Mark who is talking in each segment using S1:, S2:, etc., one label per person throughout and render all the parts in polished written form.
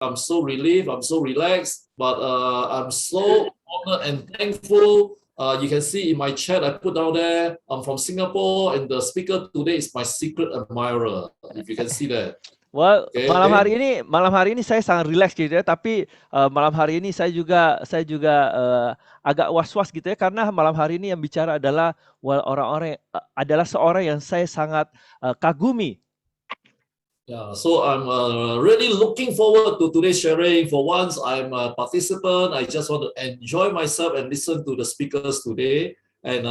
S1: I'm so relieved. I'm so relaxed. But I'm so honored and thankful. You can see in my chat I put down there. I'm from Singapore, and the speaker today is my secret admirer. If you can see that.
S2: Well,
S1: Okay.
S2: malam hari ini saya sangat relax gitu ya, tapi malam hari ini saya juga agak was-was gitu ya, karena malam hari ini yang bicara adalah orang-orang adalah seorang yang saya sangat kagumi.
S1: Yeah, so I'm really looking forward to today's sharing. For once, I'm a participant. I just want to enjoy myself and listen to the speakers today, and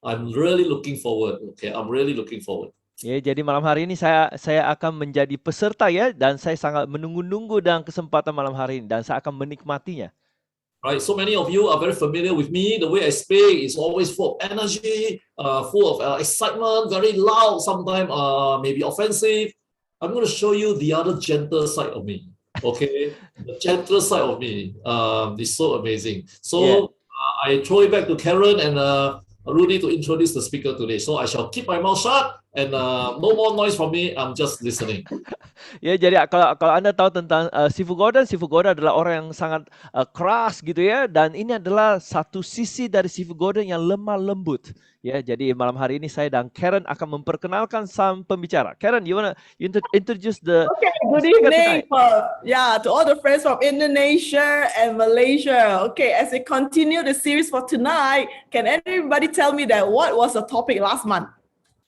S1: I'm really looking forward. Okay, I'm really looking forward.
S2: Ya, jadi malam hari ini saya akan menjadi peserta ya, dan saya sangat menunggu-nunggu dengan kesempatan malam hari ini, dan saya akan menikmatinya.
S1: Right, so many of you are very familiar with me. The way I speak is always full of energy, full of excitement, very loud, sometimes maybe offensive. I'm going to show you the other gentle side of me. Okay, the gentle side of me is so amazing. So I throw it back to Karen and Rudy to introduce the speaker today. So I shall keep my mouth shut and no more noise from me. I'm just listening.
S2: Ya, jadi kalau Anda tahu tentang Sifu Gordon adalah orang yang sangat keras gitu ya, dan ini adalah satu sisi dari Sifu Gordon yang lemah lembut. Ya, jadi malam hari ini saya dan Karen akan memperkenalkan sang pembicara. Karen, you wanna introduce the
S3: good evening to all the friends from Indonesia and Malaysia. Okay, as we continue the series for tonight, can anybody tell me that what was the topic last month?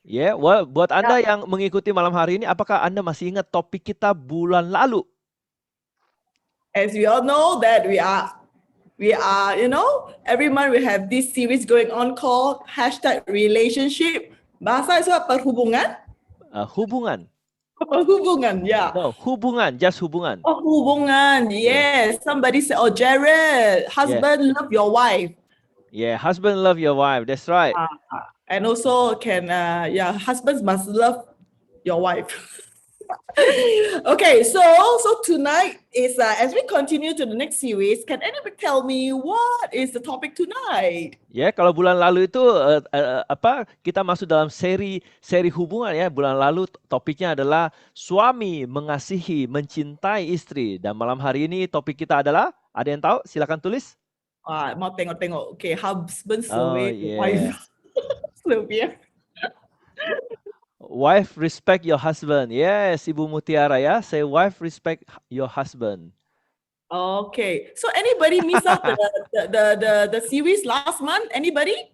S2: Yeah, well, buat Anda yang mengikuti malam hari ini, apakah Anda masih ingat topik kita bulan lalu?
S3: As we all know that we are, every month we have this series going on called #Relationship. Bahasa itu perhubungan?
S2: Hubungan.
S3: Hubungan, yeah.
S2: No, hubungan, just hubungan.
S3: Oh, hubungan, yes. Somebody said, oh, Jared, husband love your wife.
S2: Yeah, husband love your wife, that's right.
S3: And also husbands must love your wife. Okay, so tonight is as we continue to the next series, can anybody tell me what is the topic tonight?
S2: Ya, kalau bulan lalu itu kita masuk dalam seri hubungan ya. Bulan lalu topiknya adalah suami mengasihi, mencintai istri, dan malam hari ini topik kita adalah, ada yang tahu? Silakan tulis.
S3: Mau tengok. Okay, husband
S2: wife.
S3: Sylvia.
S2: Wife respect your husband. Yes, Ibu Mutiara ya. Say wife respect your husband.
S3: Okay. So anybody miss out the series last month? Anybody?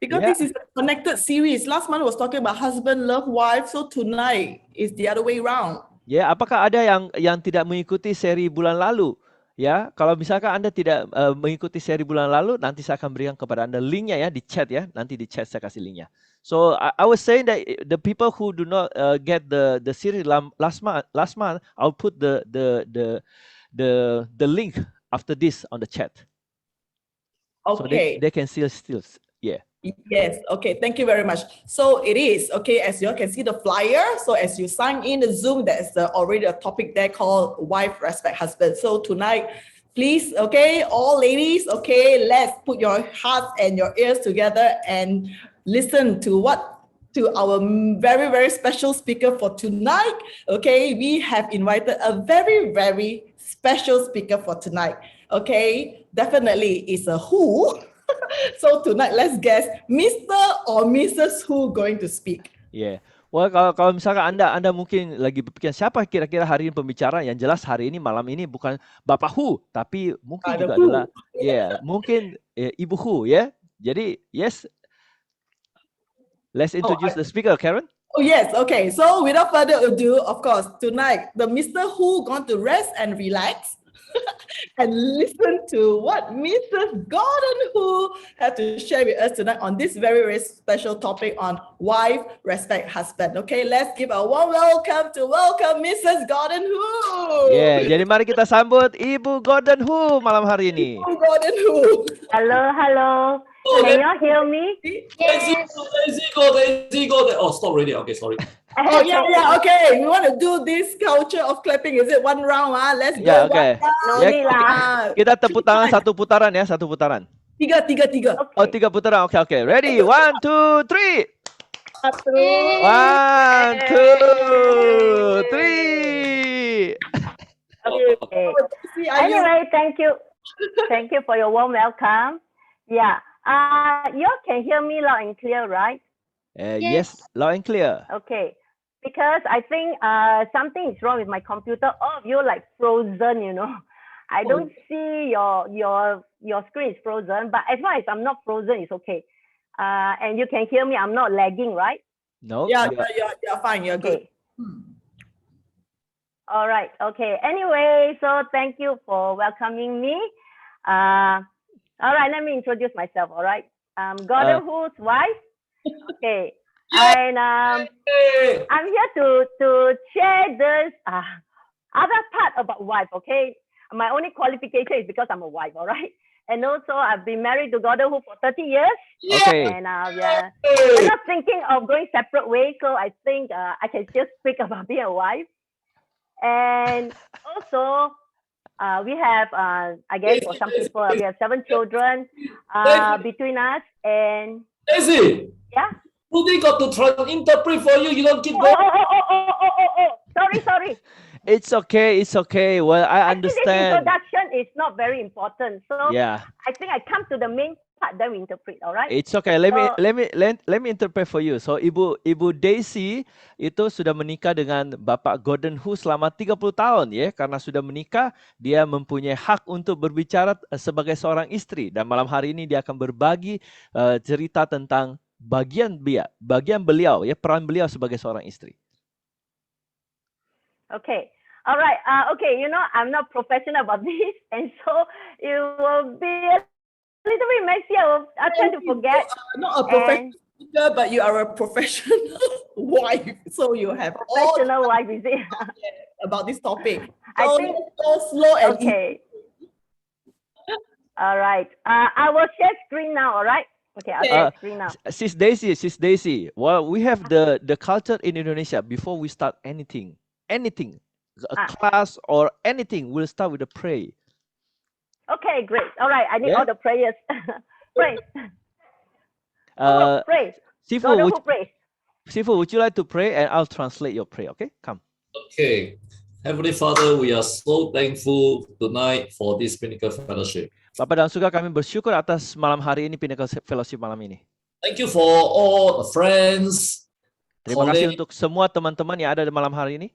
S3: Because this is a connected series. Last month was talking about husband love wife. So tonight is the other way around.
S2: Ya, apakah ada yang tidak mengikuti seri bulan lalu? Ya, kalau misalkan Anda tidak mengikuti seri bulan lalu, nanti saya akan berikan kepada Anda linknya ya di chat ya. Nanti di chat saya kasih linknya. So I was saying that the people who do not get the series last month, I'll put the link after this on the chat.
S3: Okay.
S2: So they can still yeah.
S3: Yes. Okay. Thank you very much. So it is okay. As you all can see the flyer. So as you sign in the Zoom, there's already a topic there called wife respect husband. So tonight, please, okay, all ladies, okay, let's put your hearts and your ears together and listen to our very, very special speaker for tonight. Okay, we have invited a very, very special speaker for tonight. Okay, definitely it's a who. So tonight, let's guess Mr. or Mrs. who going to speak.
S2: Yeah. Well, kalau misalkan Anda mungkin lagi berpikir siapa kira-kira hari ini pembicara, yang jelas hari ini malam ini bukan Bapak Hu, tapi mungkin juga adalah mungkin Ibu Hu ya. Jadi yes, let's introduce the speaker, Karen.
S3: Oh yes, okay. So without further ado, of course, tonight the Mr. Who going to rest and relax and listen to what Mrs. Gordon Who have to share with us tonight on this very, very special topic on wife respect husband. Okay, let's give a warm welcome Mrs. Gordon Who.
S2: Yeah, jadi mari kita sambut Ibu Gordon Who malam hari ini.
S3: Ibu Gordon Who.
S4: Hello. Can you hear me?
S1: Yes. Oh, stop already. Okay, sorry.
S3: Oh yeah. Okay, we want to do this culture of clapping. Is it one round? Let's go.
S2: Yeah, okay.
S4: No need lah.
S2: Kita tepuk tangan satu putaran ya, satu putaran.
S3: Tiga.
S4: Okay.
S2: Oh, 3 putaran. Okay. Ready? 1, 2, 3. 1, 2, 3.
S4: Okay.
S3: See, are you?
S4: Anyway, thank you. Thank you for your warm welcome. Yeah. You all can hear me loud and clear, right?
S2: Yes, loud and clear.
S4: Okay. Because I think something is wrong with my computer. All of you like frozen, you know. I don't see your screen is frozen, but as long as I'm not frozen, it's okay. And you can hear me. I'm not lagging, right?
S2: No.
S3: Yeah, you're fine. You're good.
S4: Okay. All right. Okay. Anyway, so thank you for welcoming me. All right. Let me introduce myself. All right. Gordon Hu's wife. Okay. And
S1: Hey.
S4: I'm here to share this other part about wife. Okay. My only qualification is because I'm a wife. All right. And also I've been married to Gordon Hu for 30 years.
S2: Okay.
S4: And we're not thinking of going separate ways. So I think I can just speak about being a wife. And also, we have, I guess for some people, we have 7 children between us. And
S1: Daisy,
S4: yeah.
S1: Rudy got to try and interpret for you. You don't keep going.
S4: Sorry.
S2: It's okay. Well, I
S4: Actually, this
S2: understand.
S4: introduction is not very important. So
S2: Yeah.
S4: I think I come to the main part, then we interpret. All right.
S2: It's okay. Let me interpret for you. So Ibu Daisy itu sudah menikah dengan Bapak Gordon Hu selama 30 tahun ya. Karena sudah menikah, dia mempunyai hak untuk berbicara sebagai seorang istri, dan malam hari ini dia akan berbagi cerita tentang bagian beliau ya, peran beliau sebagai seorang istri.
S4: Okay. All right. Okay. You know, I'm not professional about this, and so it will be a little bit messy. I'll try to forget.
S3: Not a professional speaker, but you are a professional wife. So you have
S4: Professional wife, is it?
S3: about this topic.
S4: I
S3: So
S4: think-
S3: let's go slow and easy.
S4: Okay. All right. I will share screen now. All right. Okay. I'll share screen now.
S2: Sis Daisy. Well, we have the culture in Indonesia. Before we start anything, a class or anything, we'll start with a pray.
S4: Okay. Great. All right. I need
S2: Yeah.
S4: all the prayers. Praise. Praise.
S2: Sifu,
S4: Gordon Hu praise.
S2: would you like to pray, and I'll translate your prayer? Okay, come.
S1: Okay. Heavenly Father, we are so thankful tonight for this Pinnacle Fellowship.
S2: Bapak dan Saudara, kami bersyukur atas malam hari ini, Pinnacle Fellowship malam ini.
S1: Thank you for all the friends,
S2: Terima kasih
S1: colleagues,
S2: untuk semua teman-teman yang ada di malam hari ini.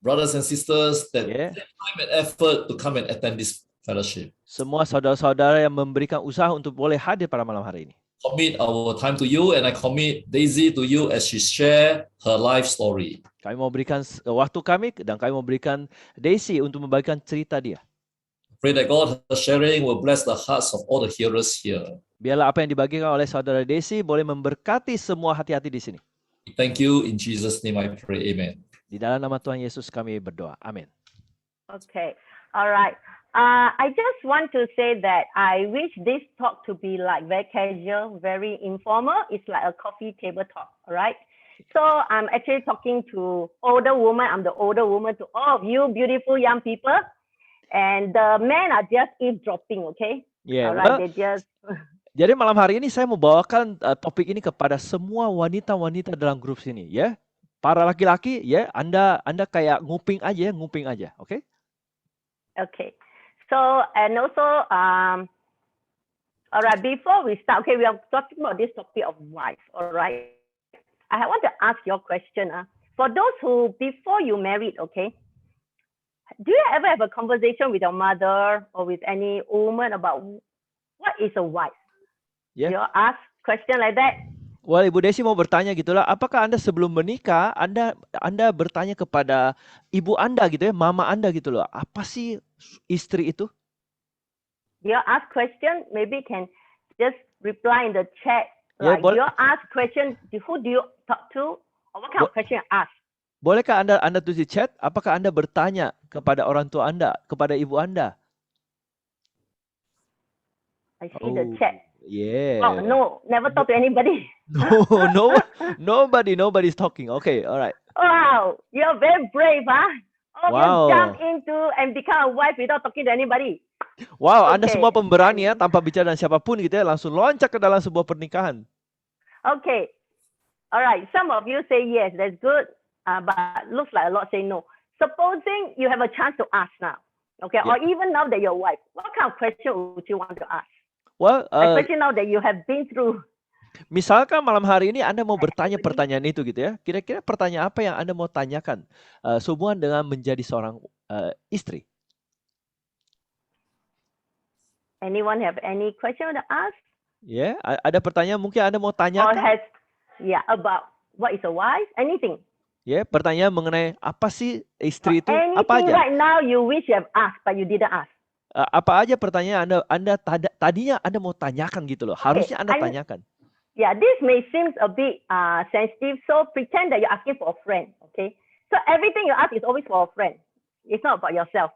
S1: brothers and sisters that
S2: Yeah.
S1: take time and effort to come and attend this fellowship.
S2: Semua saudara-saudara yang memberikan usaha untuk boleh hadir pada malam hari ini.
S1: Commit our time to you, and I commit Daisy to you as she share her life story.
S2: Kami mau berikan waktu kami, dan kami mau berikan Daisy untuk membagikan cerita dia.
S1: Pray that God, her sharing will bless the hearts of all the hearers here.
S2: Biarlah apa yang dibagikan oleh saudara Daisy boleh memberkati semua hati-hati di sini.
S1: Thank you. In Jesus' name I pray. Amen.
S2: Di dalam nama Tuhan Yesus kami berdoa. Amin.
S4: Okay. All right. I just want to say that I wish this talk to be like very casual, very informal. It's like a coffee table talk. All right. So I'm actually talking to older woman. I'm the older woman to all of you beautiful young people. And the men are just eavesdropping. Okay.
S2: Yeah.
S4: All right. They just.
S2: Jadi malam hari ini saya mau bawakan topik ini kepada semua wanita-wanita dalam grup sini, ya. Para laki-laki, ya, Anda kayak nguping aja, oke?
S4: Okay. So, and also, all right, before we start, okay, we are talking about this topic of wife, all right? I want to ask your question. For those who, before you married, okay, do you ever have a conversation with your mother or with any woman about what is a wife?
S2: Yeah.
S4: You ask question like that?
S2: Well, Ibu Desi mau bertanya gitulah, apakah Anda sebelum menikah, Anda bertanya kepada ibu Anda gitu ya, mama Anda gitu loh, apa sih istri itu?
S4: You ask question, maybe can just reply in the chat.
S2: Yeah,
S4: Like you ask question, who do you talk to? Or what kind of question you ask?
S2: Bolehkah Anda tulis di chat, apakah Anda bertanya kepada orang tua Anda, kepada ibu Anda?
S4: I see the chat.
S2: Yeah.
S4: Oh, no, never talk to anybody.
S2: No, nobody's talking. Okay, all right.
S4: Wow, you're very brave, huh? Oh,
S2: Wow.
S4: you jump into and become a wife without talking to anybody.
S2: Wow, Anda
S4: Okay.
S2: semua pemberani ya, tanpa bicara dengan siapapun gitu ya, langsung loncat ke dalam sebuah pernikahan.
S4: Okay, all right. Some of you say yes, that's good, but looks like a lot say no. supposing you have a chance to ask now, okay, or even now that you're wife, what kind of question would you want to ask?
S2: Well,
S4: Especially now that you have been through.
S2: misalkan malam hari ini Anda mau bertanya pertanyaan itu gitu ya. Kira-kira pertanyaan apa yang Anda mau tanyakan sehubungan dengan menjadi seorang istri?
S4: Anyone have any question to ask?
S2: Ya, ada pertanyaan mungkin Anda mau
S4: Or
S2: tanyakan?
S4: about what is a wife? Anything.
S2: Ya, pertanyaan mengenai apa sih istri itu?
S4: Anything
S2: Apa aja?
S4: right now you wish you have asked but you didn't ask.
S2: Apa aja pertanyaan Anda tadinya Anda mau tanyakan gitu loh. Harusnya Anda tanyakan.
S4: Yeah, this may seem a bit sensitive, so pretend that you're asking for a friend, okay? So everything you ask is always for a friend. It's not about yourself.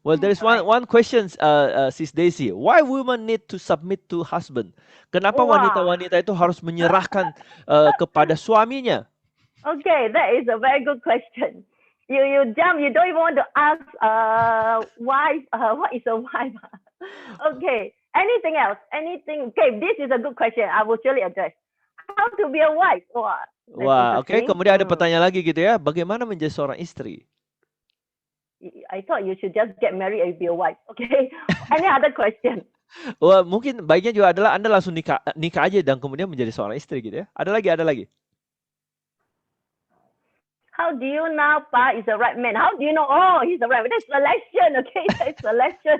S2: Well, there is one question, Sis Daisy. Why women need to submit to husband? Kenapa wanita-wanita itu harus menyerahkan kepada suaminya?
S4: Okay, that is a very good question. You jump. You don't even want to ask wife. What is a wife? Okay. Anything else? Anything? Okay, this is a good question. I will surely address. How to be a wife?
S2: Wah, oke. Kemudian ada pertanyaan lagi gitu ya. Bagaimana menjadi seorang istri?
S4: I thought you should just get married and be a wife. Okay. Any other question?
S2: Wah, mungkin baiknya juga adalah Anda langsung nikah aja dan kemudian menjadi seorang istri gitu ya. Ada lagi.
S4: How do you know Pa is the right man? How do you know? Oh, he's the right man. That's selection, okay? That's selection.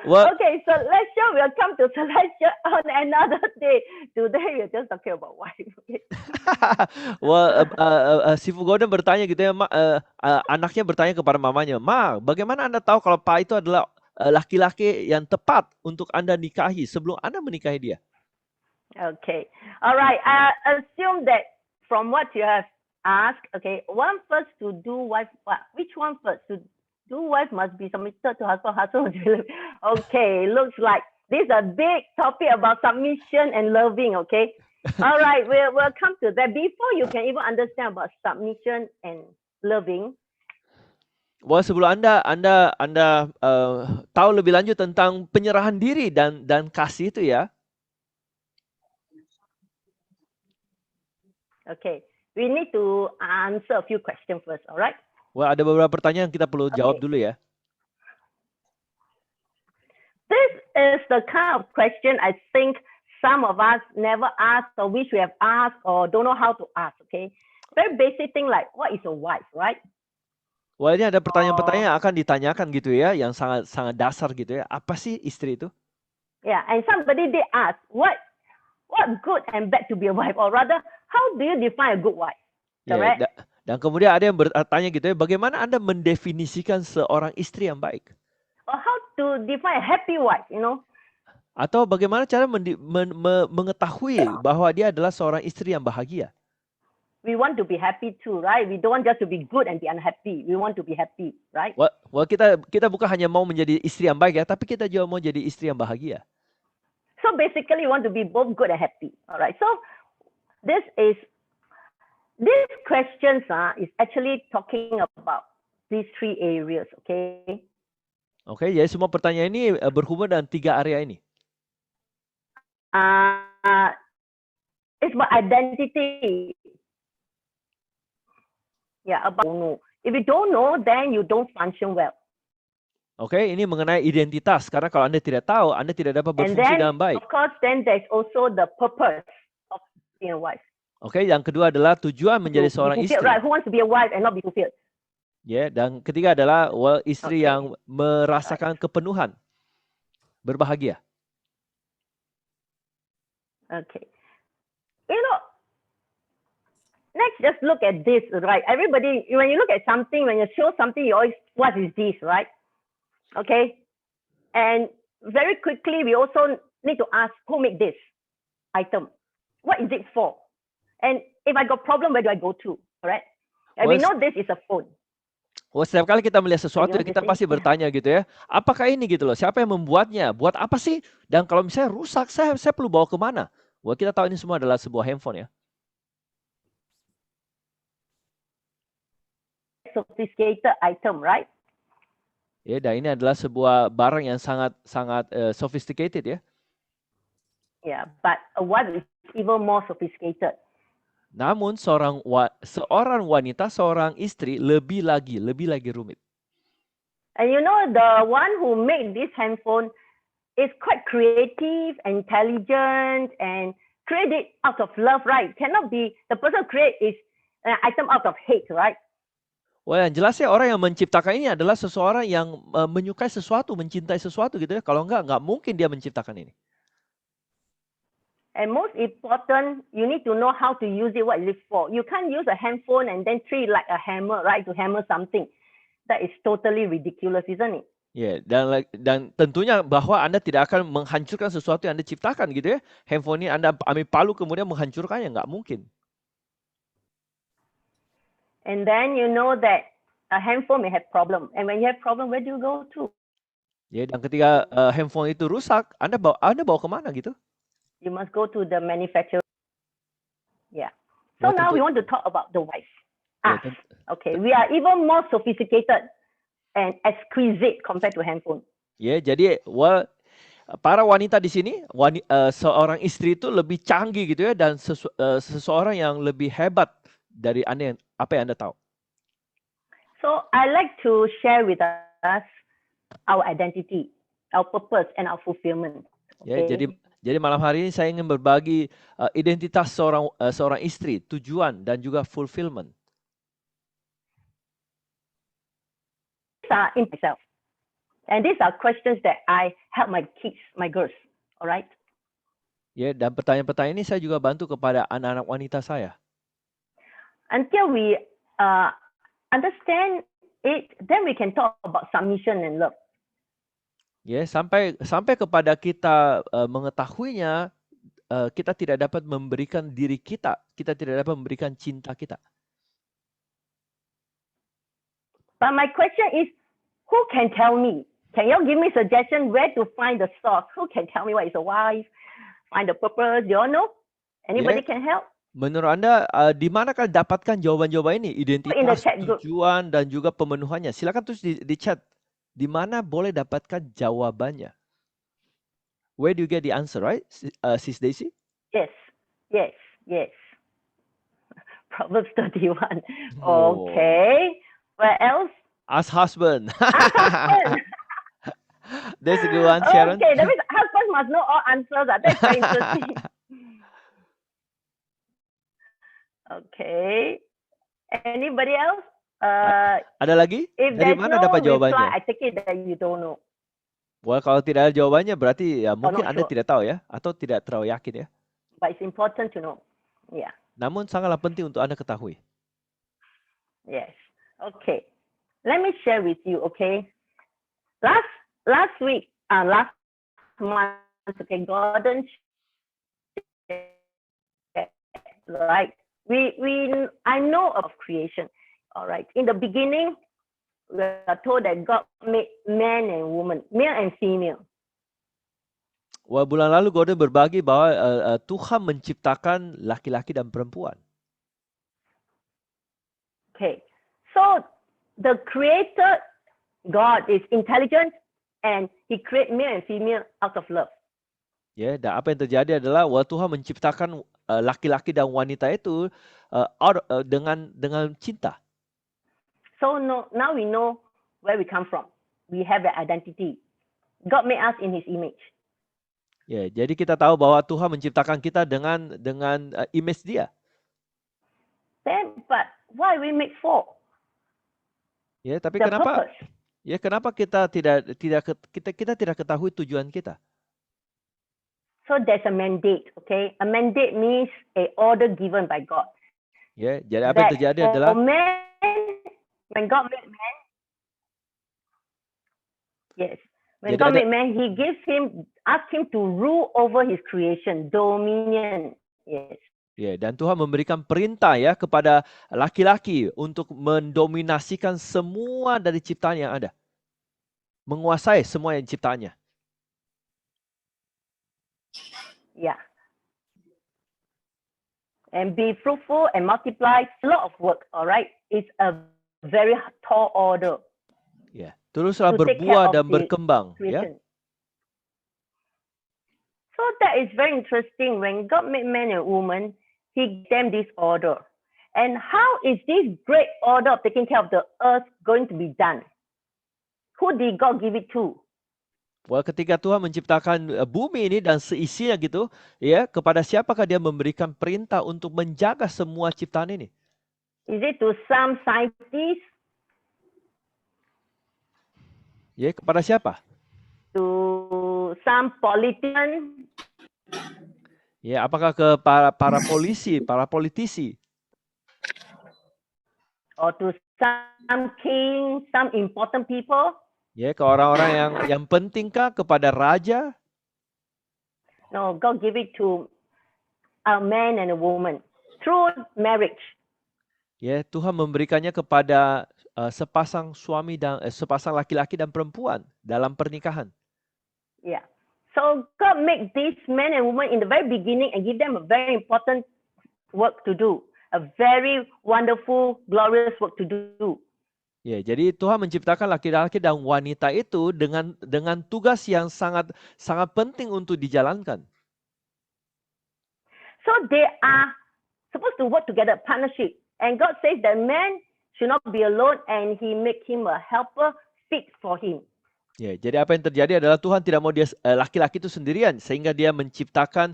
S4: Okay, selection. We'll come to selection on another day. Today we're just talking about wife. Okay?
S2: Well, si Fugoden bertanya gitu ya, anaknya bertanya kepada mamanya, Ma, bagaimana Anda tahu kalau Pa itu adalah laki-laki yang tepat untuk Anda nikahi sebelum Anda menikahi dia?
S4: Okay, all right. I assume that from what you have ask, okay, one first to do wife, which one first? To do wife must be submitted to husband. Okay, looks like this is a big topic about submission and loving, okay? All right, we'll come to that. Before you can even understand about submission and loving.
S2: Well, sebelum Anda tahu lebih lanjut tentang penyerahan diri dan kasih itu ya.
S4: Okay. We need to answer a few questions first, all right?
S2: Well, ada beberapa pertanyaan yang kita perlu jawab dulu ya.
S4: This is the kind of question I think some of us never ask or wish we have asked or don't know how to ask, okay? Very basic thing like, what is a wife, right?
S2: Well, ini ada pertanyaan-pertanyaan yang akan ditanyakan gitu ya, yang sangat dasar gitu ya. Apa sih istri itu?
S4: Yeah, and somebody did ask, what good and bad to be a wife? Or rather, how do you define a good wife? Correct?
S2: Dan kemudian ada yang bertanya gitu ya, bagaimana Anda mendefinisikan seorang istri yang baik?
S4: Or how to define a happy wife, you know?
S2: Atau bagaimana cara mengetahui bahwa dia adalah seorang istri yang bahagia?
S4: We want to be happy too, right? We don't want just to be good and be unhappy. We want to be happy, right?
S2: Well, kita bukan hanya mau menjadi istri yang baik ya, tapi kita juga mau jadi istri yang bahagia.
S4: So basically, we want to be both good and happy. All right. So these questions is actually talking about these three areas. Okay.
S2: Okay, jadi semua pertanyaan ini berhubungan dengan 3 area ini.
S4: It's about identity. Yeah, about if you don't know, then you don't function well.
S2: Oke, ini mengenai identitas. Karena kalau Anda tidak tahu, Anda tidak dapat berfungsi dengan baik.
S4: Of course, then there's also the purpose of being a wife.
S2: Oke, yang kedua adalah tujuan menjadi seorang istri.
S4: Right, who wants to be a wife and not be fulfilled?
S2: Ya, dan ketiga adalah istri yang merasakan kepenuhan, berbahagia.
S4: Okay. You know, let's just look at this, right? Everybody, when you look at something, when you show something, you always, what is this, right? Okay. And very quickly, we also need to ask, who made this item? What is it for? And if I got problem, where do I go to? Alright. And we know this is a phone.
S2: Well, setiap kali kita melihat sesuatu, kita pasti bertanya gitu ya, apakah ini gitu loh, siapa yang membuatnya, buat apa sih? Dan kalau misalnya rusak, saya perlu bawa kemana? Well, kita tahu ini semua adalah sebuah handphone ya.
S4: Sophisticated item, right?
S2: Ya, dan ini adalah sebuah barang yang sangat sophisticated ya.
S4: Yeah, but a wife is even more sophisticated.
S2: Namun seorang wanita, seorang istri lebih lagi rumit.
S4: And you know, the one who made this handphone is quite creative, intelligent, and create it out of love, right? Cannot be the person who create is an item out of hate, right?
S2: Wah, yang jelas ya orang yang menciptakan ini adalah seseorang yang menyukai sesuatu, mencintai sesuatu gitu ya. Kalau nggak mungkin dia menciptakan ini.
S4: And most important, you need to know how to use it, what it is for. You can't use a handphone and then treat it like a hammer, right? To hammer something. That is totally ridiculous, isn't it?
S2: Ya, dan tentunya bahwa Anda tidak akan menghancurkan sesuatu yang Anda ciptakan gitu ya. Handphone ini Anda ambil palu kemudian menghancurkannya, nggak mungkin.
S4: And then you know that a handphone may have problem. And when you have problem, where do you go to?
S2: Ya, dan ketika handphone itu rusak, Anda bawa kemana gitu?
S4: You must go to the manufacturer. Yeah. So
S2: Wah,
S4: now
S2: tentu-
S4: we want to talk about the wife.
S2: Ya,
S4: Okay, we are even more sophisticated and exquisite compared to handphone.
S2: ya, jadi para wanita di sini, seorang istri itu lebih canggih gitu ya, dan seseorang yang lebih hebat dari Anda apa yang Anda tahu.
S4: So I like to share with us our identity, our purpose, and our fulfillment.
S2: Ya,
S4: Okay?
S2: jadi malam hari ini saya ingin berbagi identitas seorang istri, tujuan dan juga fulfillment.
S4: These are in myself. And these are questions that I help my kids, my girls. All right.
S2: Ya, dan pertanyaan-pertanyaan ini saya juga bantu kepada anak-anak wanita saya.
S4: Until we understand it, then we can talk about submission and love.
S2: Ya, sampai kepada kita mengetahuinya, kita tidak dapat memberikan diri kita tidak dapat memberikan cinta kita.
S4: But my question is, who can tell me? Can you give me suggestion where to find the source? Who can tell me what is a wife? Find the purpose? Do you all know? Anybody
S2: Yeah.
S4: can help?
S2: Menurut Anda, di manakah dapatkan jawaban-jawaban ini?
S4: In the
S2: Identitas,
S4: chat group.
S2: tujuan, dan juga pemenuhannya. Silakan tulis di chat. Di mana boleh dapatkan jawabannya? Where do you get the answer, right, Sis Daisy?
S4: Yes, yes, yes. Proverbs 31.
S2: Oh.
S4: Okay. Where else?
S2: Ask husband.
S4: Husband.
S2: That's a good one, Sharon.
S4: Okay, that means husband must know all answers. That's very interesting. Okay. Anybody else?
S2: Ada lagi?
S4: If
S2: Dari
S4: there's
S2: mana
S4: no
S2: dapat
S4: reply,
S2: jawabannya?
S4: I take it that you don't know.
S2: Well, kalau tidak ada jawabannya berarti ya mungkin
S4: not
S2: Anda
S4: sure.
S2: tidak tahu ya, atau tidak terlalu yakin ya.
S4: But it's important to know. Yeah.
S2: Namun sangatlah penting untuk Anda ketahui.
S4: Yes. Okay. Let me share with you. Okay. Last week, last month. Okay, Gordon. Right. I know of creation. All right. In the beginning, we are told that God made man and woman, male and female.
S2: Wah, bulan lalu Gordon berbagi bahwa Tuhan menciptakan laki-laki dan perempuan.
S4: Okay. So the creator God is intelligent and he create male and female out of love.
S2: Ya, dan apa yang terjadi adalah Tuhan menciptakan laki-laki dan wanita itu dengan cinta.
S4: So now we know where we come from. We have an identity. God made us in His image.
S2: Ya, jadi kita tahu bahwa Tuhan menciptakan kita dengan image Dia.
S4: Then, but why we make four?
S2: Ya, tapi
S4: The
S2: kenapa?
S4: purpose.
S2: Ya, kenapa kita tidak ketahui tujuan kita?
S4: So there's a mandate, okay? A mandate means a order given by God.
S2: Ya, jadi apa yang terjadi adalah
S4: When God made man, yes. When
S2: Jadi
S4: God
S2: ada-
S4: made man, He asked him to rule over His creation, dominion. Yes.
S2: ya, dan Tuhan memberikan perintah ya kepada laki-laki untuk mendominasikan semua dari ciptaan yang ada. Menguasai semua yang ciptaannya.
S4: Yeah. And be fruitful and multiply. A lot of work, all right? It's a very tall order.
S2: Ya, teruslah
S4: To take care
S2: berbuah
S4: of
S2: dan
S4: the
S2: berkembang ya.
S4: creation. So that is very interesting. When God made man and woman, He gave them this order. And how is this great order of taking care of the earth going to be done? Who did God give it to?
S2: Well, ketika Tuhan menciptakan bumi ini dan seisinya gitu, ya, kepada siapakah dia memberikan perintah untuk menjaga semua ciptaan ini?
S4: Is it to some scientists?
S2: Ya, kepada siapa?
S4: To some politicians?
S2: Ya, apakah ke para polisi, para politisi?
S4: Or to some king, some important people?
S2: Ya, ke orang-orang yang pentingkah, kepada raja?
S4: No, God give it to a man and a woman through marriage.
S2: Ya, Tuhan memberikannya kepada sepasang suami dan sepasang laki-laki dan perempuan dalam pernikahan.
S4: Yeah. So God make these men and women in the very beginning and give them a very important work to do. A very wonderful, glorious work to do.
S2: Ya, jadi Tuhan menciptakan laki-laki dan wanita itu dengan tugas yang sangat penting untuk dijalankan.
S4: So they are supposed to work together, partnership. And God says that man should not be alone, and He make him a helper fit for him.
S2: Ya, jadi apa yang terjadi adalah Tuhan tidak mau dia laki-laki itu sendirian, sehingga dia menciptakan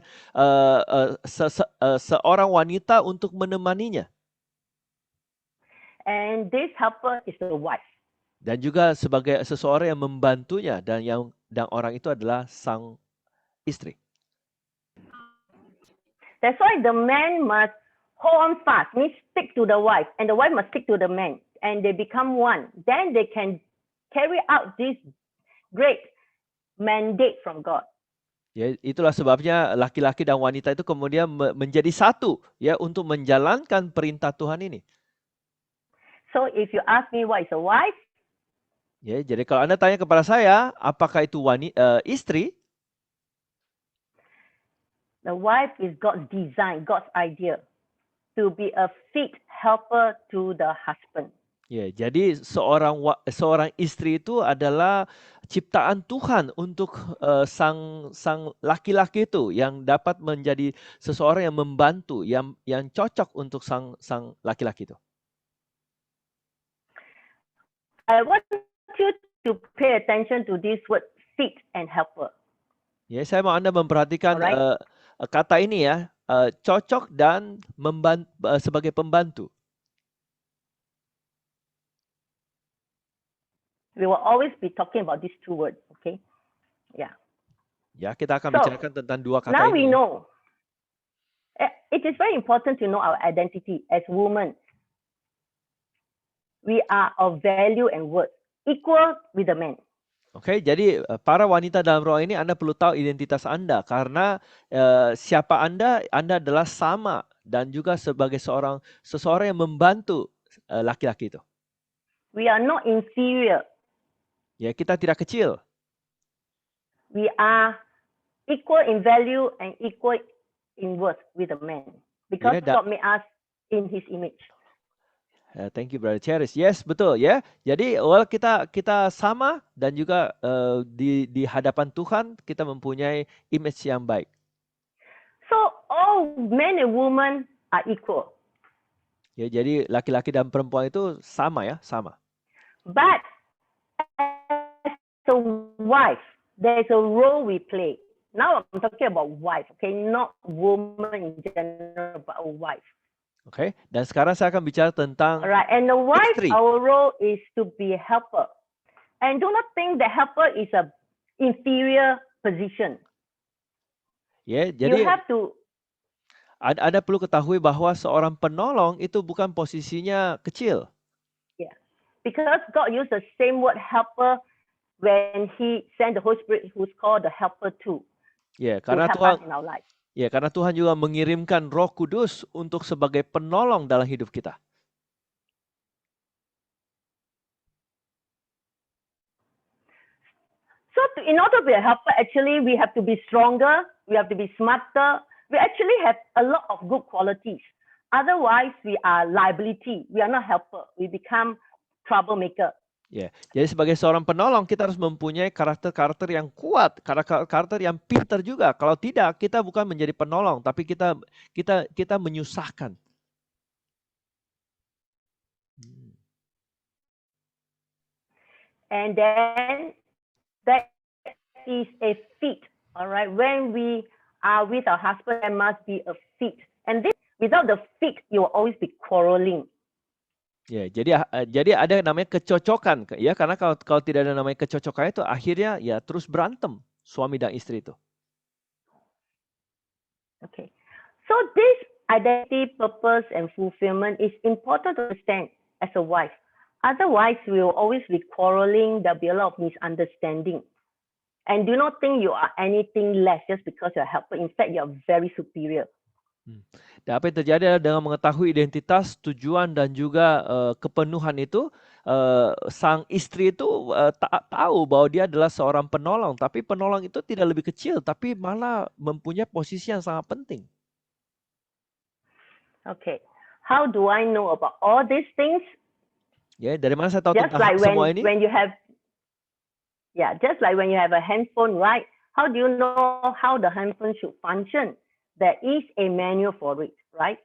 S2: seorang wanita untuk menemaninya.
S4: And this helper is the wife.
S2: Dan juga sebagai seseorang yang membantunya, dan orang itu adalah sang istri.
S4: That's why the man must hold on fast, means stick to the wife, and the wife must stick to the man, and they become one. Then they can carry out this great mandate from God.
S2: Ya, itulah sebabnya laki-laki dan wanita itu kemudian menjadi satu, ya, untuk menjalankan perintah Tuhan ini.
S4: So if you ask me what is a wife,
S2: ya, jadi kalau Anda tanya kepada saya, apakah itu istri?
S4: the wife is God's design, God's idea to be a fit helper to the husband.
S2: Ya, jadi seorang istri itu adalah ciptaan Tuhan untuk sang laki-laki itu, yang dapat menjadi seseorang yang membantu, yang cocok untuk sang laki-laki itu.
S4: I want you to pay attention to this word fit and helper.
S2: Ya, saya mau Anda memperhatikan kata ini, ya, cocok dan sebagai pembantu.
S4: We will always be talking about these two words, okay? Yeah.
S2: Ya, kita akan bicarakan tentang dua kata
S4: now
S2: ini.
S4: we know. It is very important to know our identity as women. We are of value and worth equal with the men.
S2: Oke, jadi para wanita dalam roh ini, Anda perlu tahu identitas Anda, karena siapa Anda adalah sama, dan juga sebagai seseorang yang membantu laki-laki itu.
S4: We are not inferior.
S2: Ya, kita tidak kecil.
S4: We are equal in value and equal in worth with the man, because God made us in His image.
S2: Thank you, Brother Cherish. Yes, betul, ya. Jadi, kita sama, dan juga di hadapan Tuhan kita mempunyai image yang baik.
S4: So all men and women are equal.
S2: Ya, jadi laki-laki dan perempuan itu sama, ya, sama.
S4: But as a wife, there is a role we play. Now I'm talking about wife, okay, not woman in general, but a wife.
S2: Oke, dan sekarang saya akan bicara tentang
S4: Alright, and the wife,
S2: istri.
S4: our role is to be a helper. And do not think that helper is a inferior position.
S2: Ya, jadi
S4: You have to.
S2: Anda perlu ketahui bahwa seorang penolong itu bukan posisinya kecil.
S4: Yeah, because God used the same word helper when He sent the Holy Spirit, who's called the helper too.
S2: Ya,
S4: to
S2: karena
S4: help
S2: Tuhan.
S4: us in our life.
S2: Ya, karena Tuhan juga mengirimkan Roh Kudus untuk sebagai penolong dalam hidup kita.
S4: So in order to be a helper, actually we have to be stronger, we have to be smarter. We actually have a lot of good qualities. Otherwise, we are liability. We are not helper. We become troublemaker.
S2: Ya, jadi sebagai seorang penolong kita harus mempunyai karakter-karakter yang kuat, karakter yang pintar juga. Kalau tidak, kita bukan menjadi penolong, tapi kita menyusahkan.
S4: And then that is a fit. All right. When we are with our husband, there must be a fit. And this, without the fit, you will always be quarreling.
S2: Ya, jadi ada namanya kecocokan, ya, karena kalau tidak ada namanya kecocokan itu akhirnya ya terus berantem suami dan istri itu.
S4: Okay. So this identity, purpose, and fulfillment is important to understand as a wife. Otherwise, we will always be quarreling. There'll be a lot of misunderstanding. And do not think you are anything less just because you're a helper. In fact, you're very superior.
S2: Dan apa yang terjadi adalah dengan mengetahui identitas, tujuan dan juga kepenuhan itu, sang istri itu tahu bahwa dia adalah seorang penolong, tapi penolong itu tidak lebih kecil, tapi malah mempunyai posisi yang sangat penting.
S4: Okay, how do I know about all these things?
S2: Ya, dari mana saya tahu
S4: Just
S2: tentang
S4: like
S2: semua ini?
S4: when you have, just like when you have a handphone, right? How do you know how the handphone should function? There is a manual for it, right?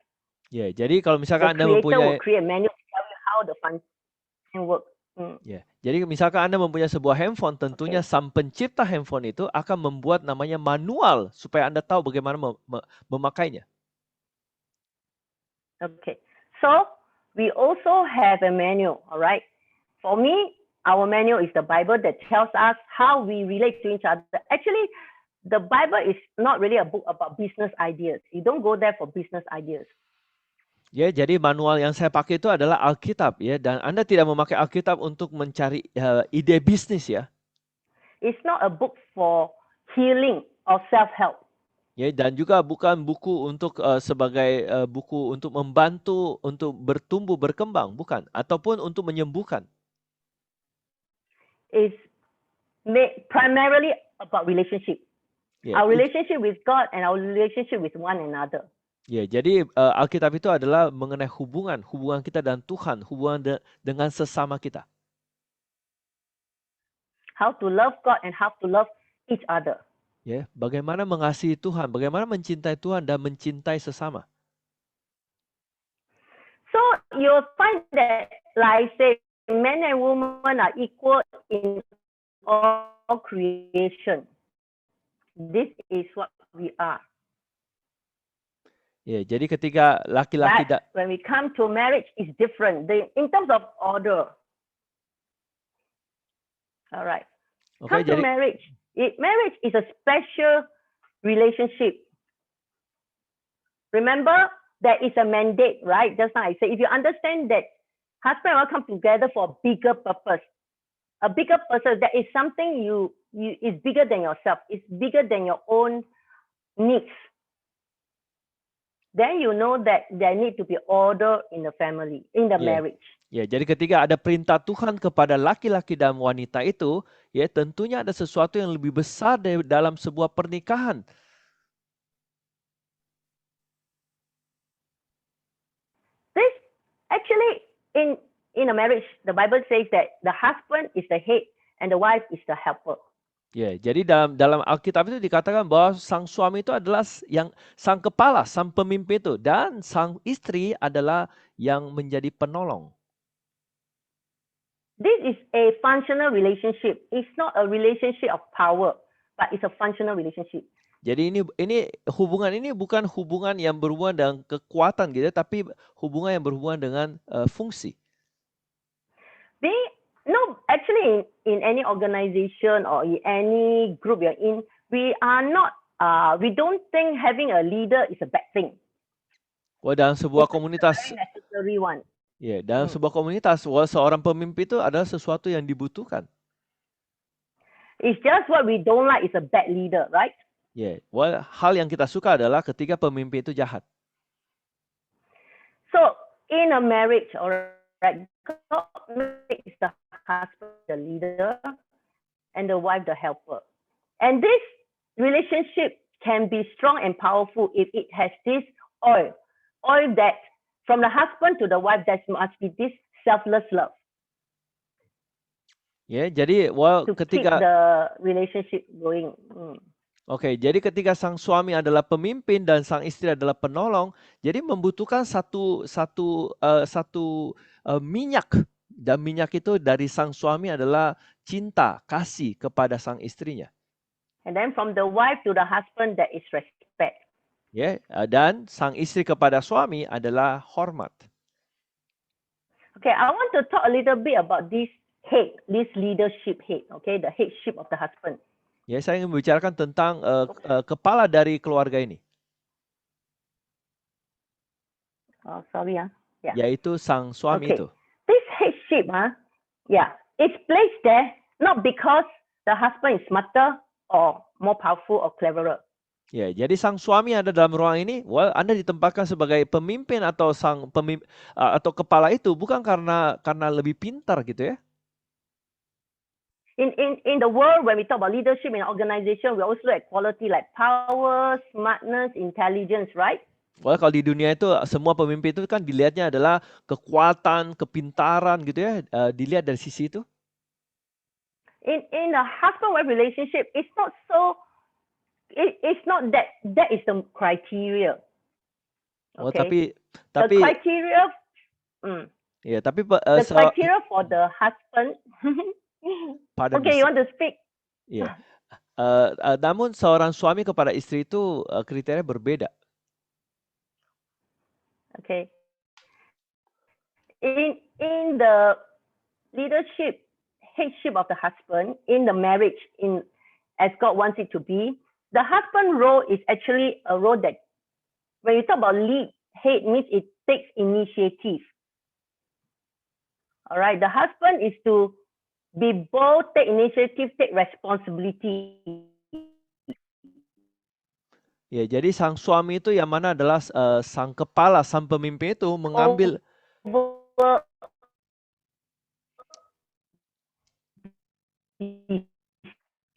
S2: Ya, jadi kalau
S4: The
S2: misalkan Anda
S4: creator
S2: mempunyai
S4: will create a manual to tell you how the function works.
S2: Ya, jadi misalkan Anda mempunyai sebuah handphone, tentunya sang pencipta handphone itu akan membuat namanya manual supaya Anda tahu bagaimana memakainya.
S4: Okay, so we also have a manual, all right? For me, our manual is the Bible that tells us how we relate to each other. Actually, the Bible is not really a book about business ideas. You don't go there for business ideas.
S2: Ya, jadi manual yang saya pakai itu adalah Alkitab, ya, dan Anda tidak memakai Alkitab untuk mencari ide bisnis, ya.
S4: It's not a book for healing or self-help.
S2: Ya, dan juga bukan buku untuk sebagai buku untuk membantu untuk bertumbuh berkembang, bukan, ataupun untuk menyembuhkan.
S4: It's primarily about relationship.
S2: Ya,
S4: Our relationship with God and our relationship with one another.
S2: Ya, jadi Alkitab itu adalah mengenai hubungan kita dan Tuhan, hubungan dengan sesama kita.
S4: How to love God and how to love each other.
S2: Ya, bagaimana mengasihi Tuhan, bagaimana mencintai Tuhan dan mencintai sesama.
S4: So you'll find that, like say, men and women are equal in all creation. This is what we are.
S2: Ya, jadi ketika laki-laki
S4: when we come to marriage, it's different. In terms of order. All right.
S2: Okay,
S4: come to marriage. Marriage is a special relationship. Remember, there is a mandate, right? Just now I said, if you understand that husband and wife come together for a bigger purpose, that is something you is bigger than yourself. It's bigger than your own needs. Then you know that there need to be order in the family, in the marriage.
S2: Ya, jadi ketika ada perintah Tuhan kepada laki-laki dan wanita itu, ya tentunya ada sesuatu yang lebih besar dalam sebuah pernikahan.
S4: This actually in a marriage, the Bible says that the husband is the head and the wife is the helper.
S2: Ya, jadi dalam Alkitab itu dikatakan bahwa sang suami itu adalah yang sang kepala, sang pemimpin itu, dan sang istri adalah yang menjadi penolong.
S4: This is a functional relationship. It's not a relationship of power, but it's a functional relationship.
S2: Jadi ini hubungan ini bukan hubungan yang berhubungan dengan kekuatan gitu, tapi hubungan yang berhubungan dengan fungsi.
S4: No, actually, in any organization or in any group you're in, we are not. We don't think having a leader is a bad thing.
S2: Wah, dalam sebuah komunitas.
S4: It's a very necessary one.
S2: Ya, dalam sebuah komunitas, seorang pemimpin itu adalah sesuatu yang dibutuhkan.
S4: It's just what we don't like is a bad leader, right?
S2: Ya, hal yang kita suka adalah ketika pemimpin itu jahat.
S4: So in a marriage, alright, God makes the husband the leader and the wife the helper. And this relationship can be strong and powerful if it has this oil that from the husband to the wife, there must be this selfless love.
S2: Ya, jadi well,
S4: to keep
S2: ketika
S4: the relationship going.
S2: Oke, jadi ketika sang suami adalah pemimpin dan sang istri adalah penolong, jadi membutuhkan satu minyak, dan minyak itu dari sang suami adalah cinta, kasih kepada sang istrinya.
S4: And then from the wife to the husband, that is respect.
S2: Ya, dan sang istri kepada suami adalah hormat.
S4: Okay, I want to talk a little bit about this head, this leadership head. Okay, the headship of the husband.
S2: Ya, saya ingin membicarakan tentang kepala dari keluarga ini,
S4: Oh, sorry, yeah.
S2: yaitu sang suami
S4: Okay.
S2: itu.
S4: This headship, it's placed there not because the husband is smarter or more powerful or cleverer.
S2: Ya, jadi sang suami ada dalam ruang ini, well, Anda ditempatkan sebagai pemimpin atau atau kepala itu bukan karena lebih pintar gitu ya.
S4: In the world, when we talk about leadership in an organization, we always look at quality like power, smartness, intelligence, right?
S2: Well, kalau di dunia itu semua pemimpin itu kan dilihatnya adalah kekuatan, kepintaran gitu ya, dilihat dari sisi itu.
S4: In a husband-wife relationship, it's not so. It's not that is the criteria.
S2: Oh,
S4: Okay.
S2: tapi
S4: The criteria.
S2: ya, tapi
S4: The criteria for the husband.
S2: pardon
S4: Okay,
S2: me,
S4: you want to speak?
S2: ya. Namun seorang suami kepada istri itu kriteria berbeda.
S4: Okay. In the leadership, headship of the husband in the marriage, as God wants it to be, the husband role is actually a role that, when you talk about lead, head means it takes initiative. All right, the husband is to be bold, take initiative, take responsibility.
S2: Ya, jadi sang suami itu yang mana adalah sang kepala, sang pemimpin itu mengambil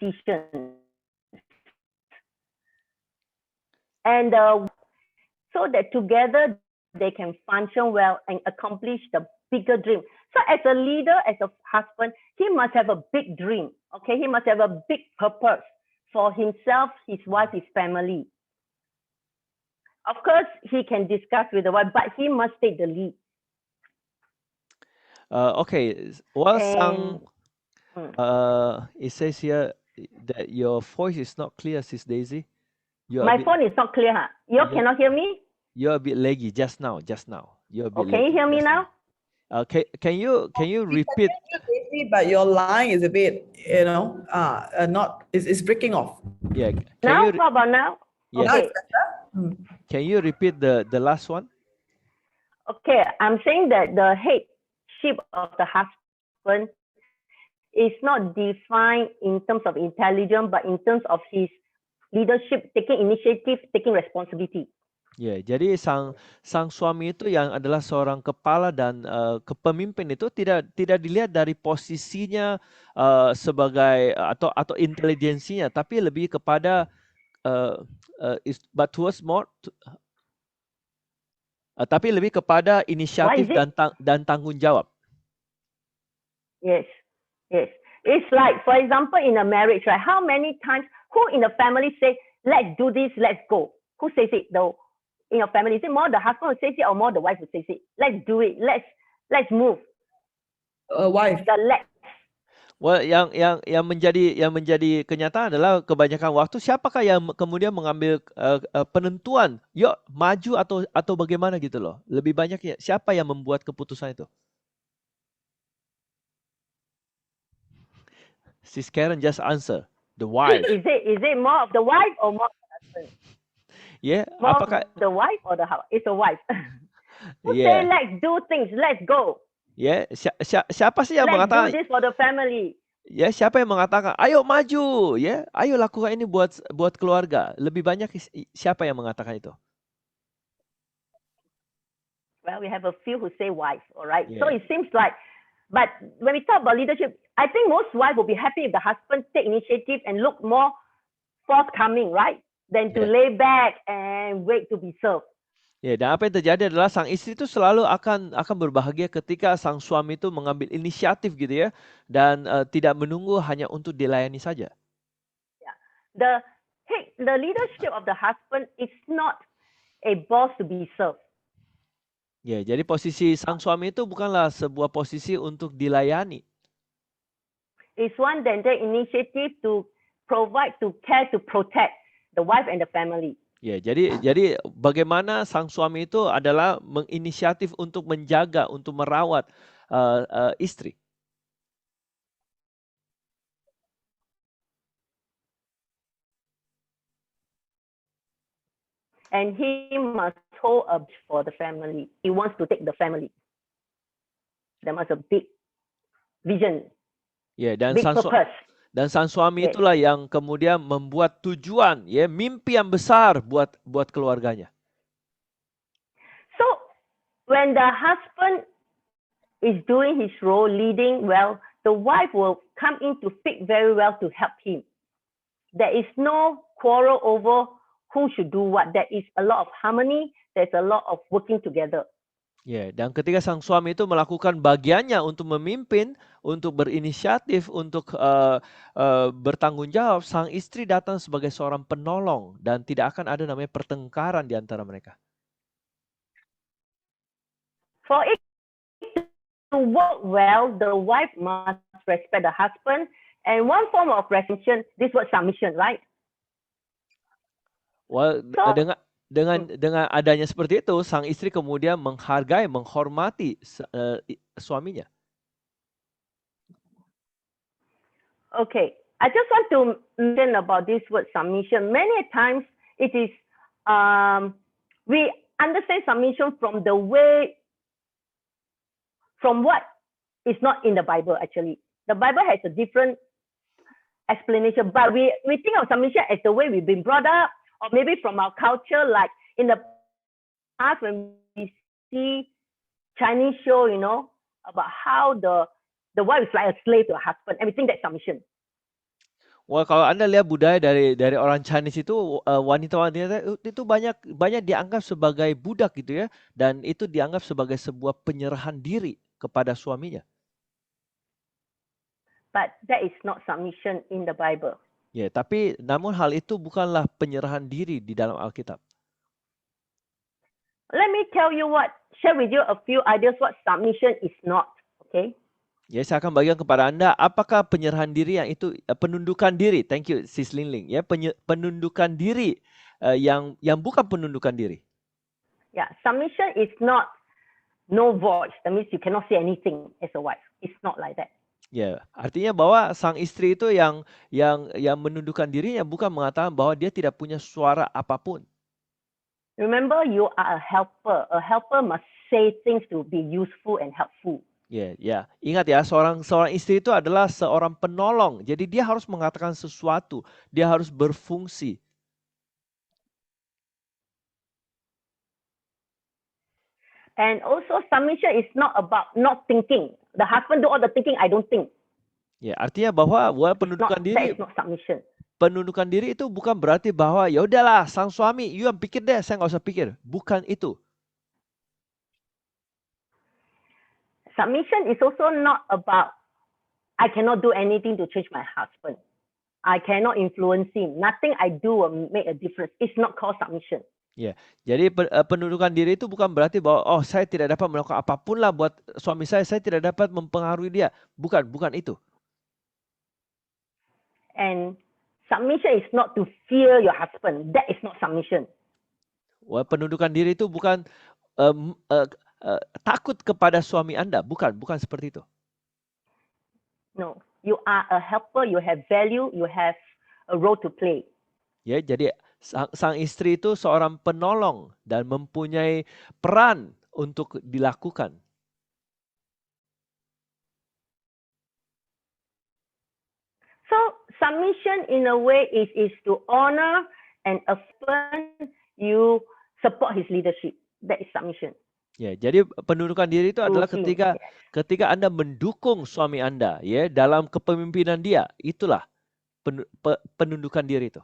S4: decision. And so that together they can function well and accomplish the bigger dream. So as a leader, as a husband, he must have a big dream. Okay, he must have a big purpose for himself, his wife, his family. Of course, he can discuss with the wife, but he must take the lead.
S2: Okay, well,
S4: And,
S2: it says here that your voice is not clear, Sis Daisy.
S4: my phone is not clear, huh? You
S2: Yeah.
S4: cannot hear me?
S2: You're a bit laggy just now. You're a bit
S4: Can you hear me
S2: just
S4: now?
S2: Can you repeat?
S3: But your line is a bit, not. It's breaking off.
S2: Yeah.
S4: Now, how about now?
S2: Yes.
S4: Okay.
S2: Can you repeat the last one?
S4: Okay, I'm saying that the headship of the husband is not defined in terms of intelligence, but in terms of his leadership, taking initiative, taking responsibility.
S2: Ya, jadi sang suami itu yang adalah seorang kepala dan kepemimpin itu tidak dilihat dari posisinya sebagai atau intelijensinya, tapi lebih kepada but towards more tapi lebih kepada inisiatif dan tanggung jawab.
S4: Yes. It's like, for example, in a marriage, right? How many times, who in the family say, let's do this, let's go? Who says it though? In your family, is it more the husband who says it or more the wife who says it? Let's do it. Let's move.
S3: Wife.
S4: The let's.
S2: Well, yang menjadi kenyataan adalah kebanyakan waktu siapakah yang kemudian mengambil penentuan, yuk maju atau bagaimana gitu loh. Lebih banyak siapa yang membuat keputusan itu? Sis Karen just answer, the wife.
S4: Is it more of the wife or more of the husband?
S2: Yeah,
S4: More
S2: apakah
S4: of the wife or the husband? It's a wife. Who
S2: Yeah.
S4: say let's do things, let's go.
S2: Ya, siapa sih yang
S4: Let's do
S2: mengatakan?
S4: this for the family.
S2: Ya, siapa yang mengatakan, ayo maju, ya, ayo lakukan ini buat keluarga. Lebih banyak siapa yang mengatakan itu?
S4: Well, we have a few who say wife, all right?
S2: Yeah.
S4: So it seems like, but when we talk about leadership, I think most wives will be happy if the husband take initiative and look more forthcoming, right? Than to
S2: Yeah.
S4: lay back and wait to be served.
S2: Ya, dan apa yang terjadi adalah sang istri itu selalu akan berbahagia ketika sang suami itu mengambil inisiatif gitu ya, dan tidak menunggu hanya untuk dilayani saja.
S4: The leadership of the husband is not a boss to be served.
S2: Ya, jadi posisi sang suami itu bukanlah sebuah posisi untuk dilayani.
S4: It's one that take initiative to provide, to care, to protect the wife and the family.
S2: Ya, jadi bagaimana sang suami itu adalah menginisiatif untuk menjaga, untuk merawat istri.
S4: And he must hold a for the family. He wants to take the family. There must a big vision,
S2: Ya,
S4: big purpose.
S2: Dan sang suami
S4: Yes.
S2: itulah yang kemudian membuat tujuan, ya, mimpi yang besar buat keluarganya.
S4: So when the husband is doing his role, leading well, the wife will come in to fit very well to help him. There is no quarrel over who should do what. There is a lot of harmony. There's a lot of working together.
S2: Ya, dan ketika sang suami itu melakukan bagiannya untuk memimpin, untuk berinisiatif, untuk bertanggung jawab, sang istri datang sebagai seorang penolong dan tidak akan ada namanya pertengkaran di antara mereka.
S4: For it to work well, the wife must respect the husband. And one form of recognition, this word submission, right?
S2: Well,
S4: So-
S2: dengan adanya seperti itu, sang istri kemudian menghargai, menghormati suaminya.
S4: Okay, I just want to mention about this word submission. Many times it is, we understand submission from the way, from what is not in the Bible actually. The Bible has a different explanation, but we think of submission as the way we've been brought up, or maybe from our culture, like in the past when we see Chinese show, you know, about how the wife is like a slave to her husband, and we think that's submission.
S2: Wah, kalau Anda lihat budaya dari orang Chinese itu, wanita-wanita itu banyak dianggap sebagai budak gitu ya, dan itu dianggap sebagai sebuah penyerahan diri kepada suaminya.
S4: But that is not submission in the Bible.
S2: Ya, tapi namun hal itu bukanlah penyerahan diri di dalam Alkitab.
S4: Let me share with you a few ideas what submission is not. Okay.
S2: Ya, saya akan bagikan kepada Anda apakah penyerahan diri yang itu penundukan diri. Thank you, Sis Lin. Ya, penundukan diri yang bukan penundukan diri.
S4: Yeah, submission is not no voice. That means you cannot say anything as a wife. It's not like that.
S2: Ya, artinya bahwa sang istri itu yang menundukkan dirinya bukan mengatakan bahwa dia tidak punya suara apapun.
S4: Remember, you are a helper. A helper must say things to be useful and helpful.
S2: Ya. Ingat ya, seorang istri itu adalah seorang penolong. Jadi dia harus mengatakan sesuatu, dia harus berfungsi.
S4: And also submission is not about not thinking. The husband do all the thinking, I don't think.
S2: Ya, artinya bahwa
S4: That is not submission.
S2: Penundukan diri itu bukan berarti bahwa ya udahlah sang suami, you yang pikir deh, saya nggak usah pikir. Bukan itu.
S4: Submission is also not about I cannot do anything to change my husband. I cannot influence him. Nothing I do will make a difference. It's not called submission.
S2: Ya, jadi penundukan diri itu bukan berarti bahwa saya tidak dapat melakukan apapun lah buat suami saya tidak dapat mempengaruhi dia. Bukan itu.
S4: And submission is not to fear your husband. That is not submission.
S2: Wah, penundukan diri itu bukan takut kepada suami Anda, bukan seperti itu.
S4: No, you are a helper, you have value, you have a role to play.
S2: Ya, jadi sang istri itu seorang penolong dan mempunyai peran untuk dilakukan.
S4: So submission in a way is to honor and affirm you support his leadership. That is submission.
S2: Ya, jadi penundukan diri itu adalah ketika Anda mendukung suami Anda, ya, dalam kepemimpinan dia, itulah penundukan diri itu.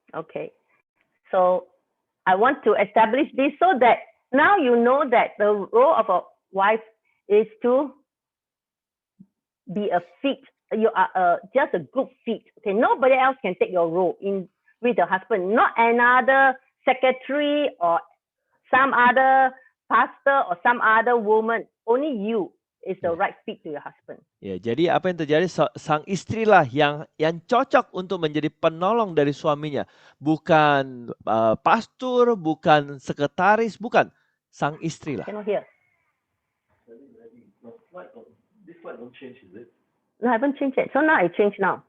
S4: Okay. So I want to establish this so that now you know that the role of a wife is to be a fit. You are just a good fit. Okay, nobody else can take your role in with the husband. Not another secretary or some other pastor or some other woman. Only you is the right fit to your husband.
S2: Ya, jadi apa yang terjadi, sang istri lah yang cocok untuk menjadi penolong dari suaminya, bukan pastor, bukan sekretaris, bukan, sang istri lah.
S4: Cannot hear.
S1: This slide don't change, is it?
S4: No, I haven't changed it. So now I change now.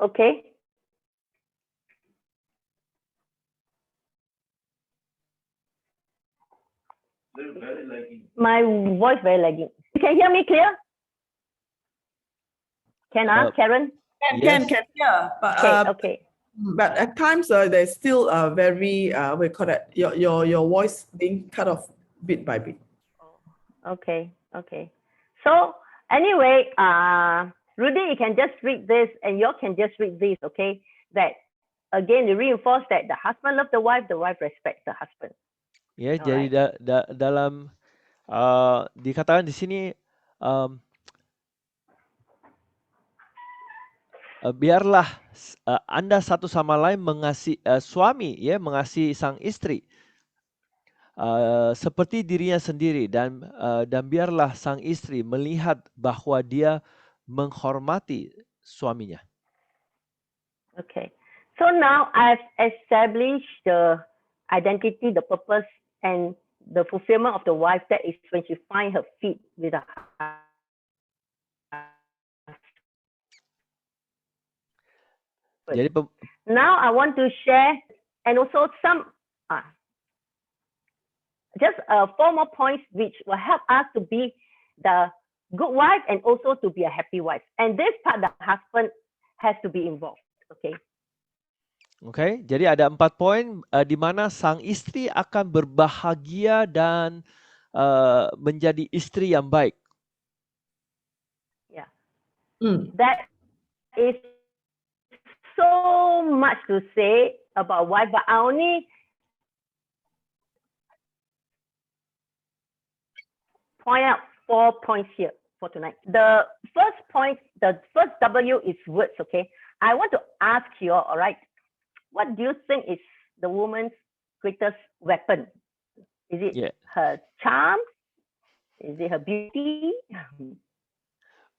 S4: Okay.
S1: They're very lagging.
S4: My voice very lagging. You can hear me clear? Can Karen?
S3: Can,
S2: Yes.
S3: yeah. But,
S4: Okay.
S3: but at times there's still very we call that your voice being cut off bit by bit.
S4: Okay. So anyway, Rudy, you can just read this and you can just read this, okay? That again, you reinforce that the husband loves the wife respects the husband.
S2: Ya,
S4: Alright.
S2: jadi dalam dikatakan di sini biarlah Anda satu sama lain mengasihi suami, ya, mengasihi sang istri seperti dirinya sendiri, dan biarlah sang istri melihat bahwa dia menghormati suaminya.
S4: Okay. So now I've established the identity, the purpose, and the fulfillment of the wife. That is when she finds her feet with a
S2: Jadi
S4: now I want to share and also some just 4 more points which will help us to be the good wife and also to be a happy wife. And this part the husband has to be involved. Okay.
S2: Oke, jadi ada 4 poin di mana sang istri akan berbahagia dan menjadi istri yang baik.
S4: Yeah.
S3: Mm.
S4: That is so much to say about wife, but I only point out 4 points here for tonight. The first point, the first W is words, okay? I want to ask you, all right, what do you think is the woman's greatest weapon? Is it her charm? Is it her beauty?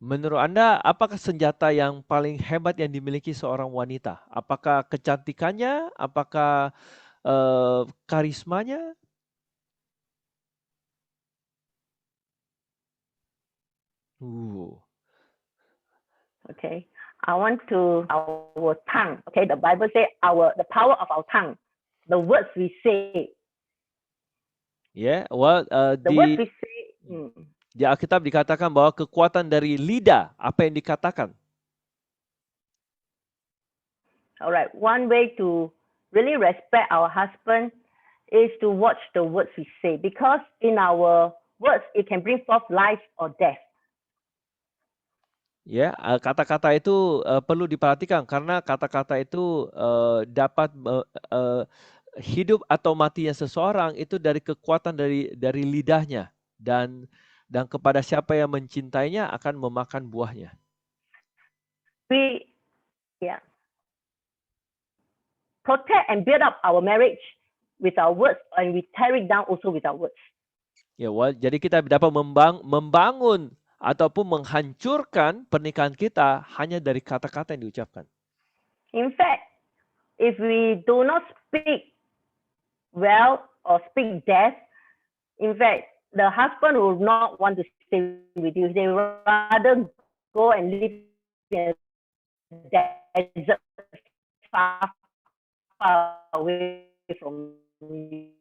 S2: Menurut Anda, apakah senjata yang paling hebat yang dimiliki seorang wanita? Apakah kecantikannya? Apakah karismanya?
S4: Okay, I want to our tongue. Okay, the Bible says the power of our tongue, the words we say.
S2: Yeah, well,
S4: The words we say.
S2: di Alkitab dikatakan bahwa kekuatan dari lidah, apa yang dikatakan.
S4: Alright, one way to really respect our husband is to watch the words we say, because in our words it can bring forth life or death.
S2: Ya, kata-kata itu perlu diperhatikan karena kata-kata itu dapat hidup atau matinya seseorang itu dari kekuatan dari lidahnya, dan kepada siapa yang mencintainya akan memakan buahnya.
S4: We protect and build up our marriage with our words, and we tear it down also with our words.
S2: Ya, jadi kita dapat membangun ataupun menghancurkan pernikahan kita hanya dari kata-kata yang diucapkan.
S4: In fact, if we do not speak well or speak death, in fact, the husband will not want to stay with you. They would rather go and live in a desert far away from you.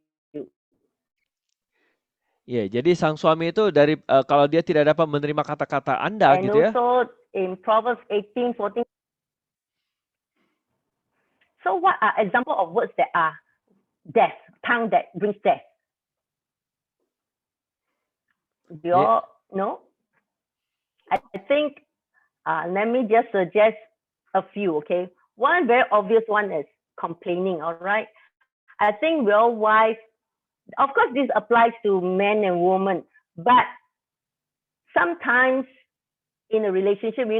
S2: Ya, jadi sang suami itu dari kalau dia tidak dapat menerima kata-kata Anda,
S4: and
S2: gitu ya.
S4: And also in Proverbs 18:14. So what are example of words that are death, tongue that brings death? Do you all know? I think, let me just suggest a few, okay? One very obvious one is complaining, all right? I think real wife, of course, this applies to men and women, but sometimes in a relationship,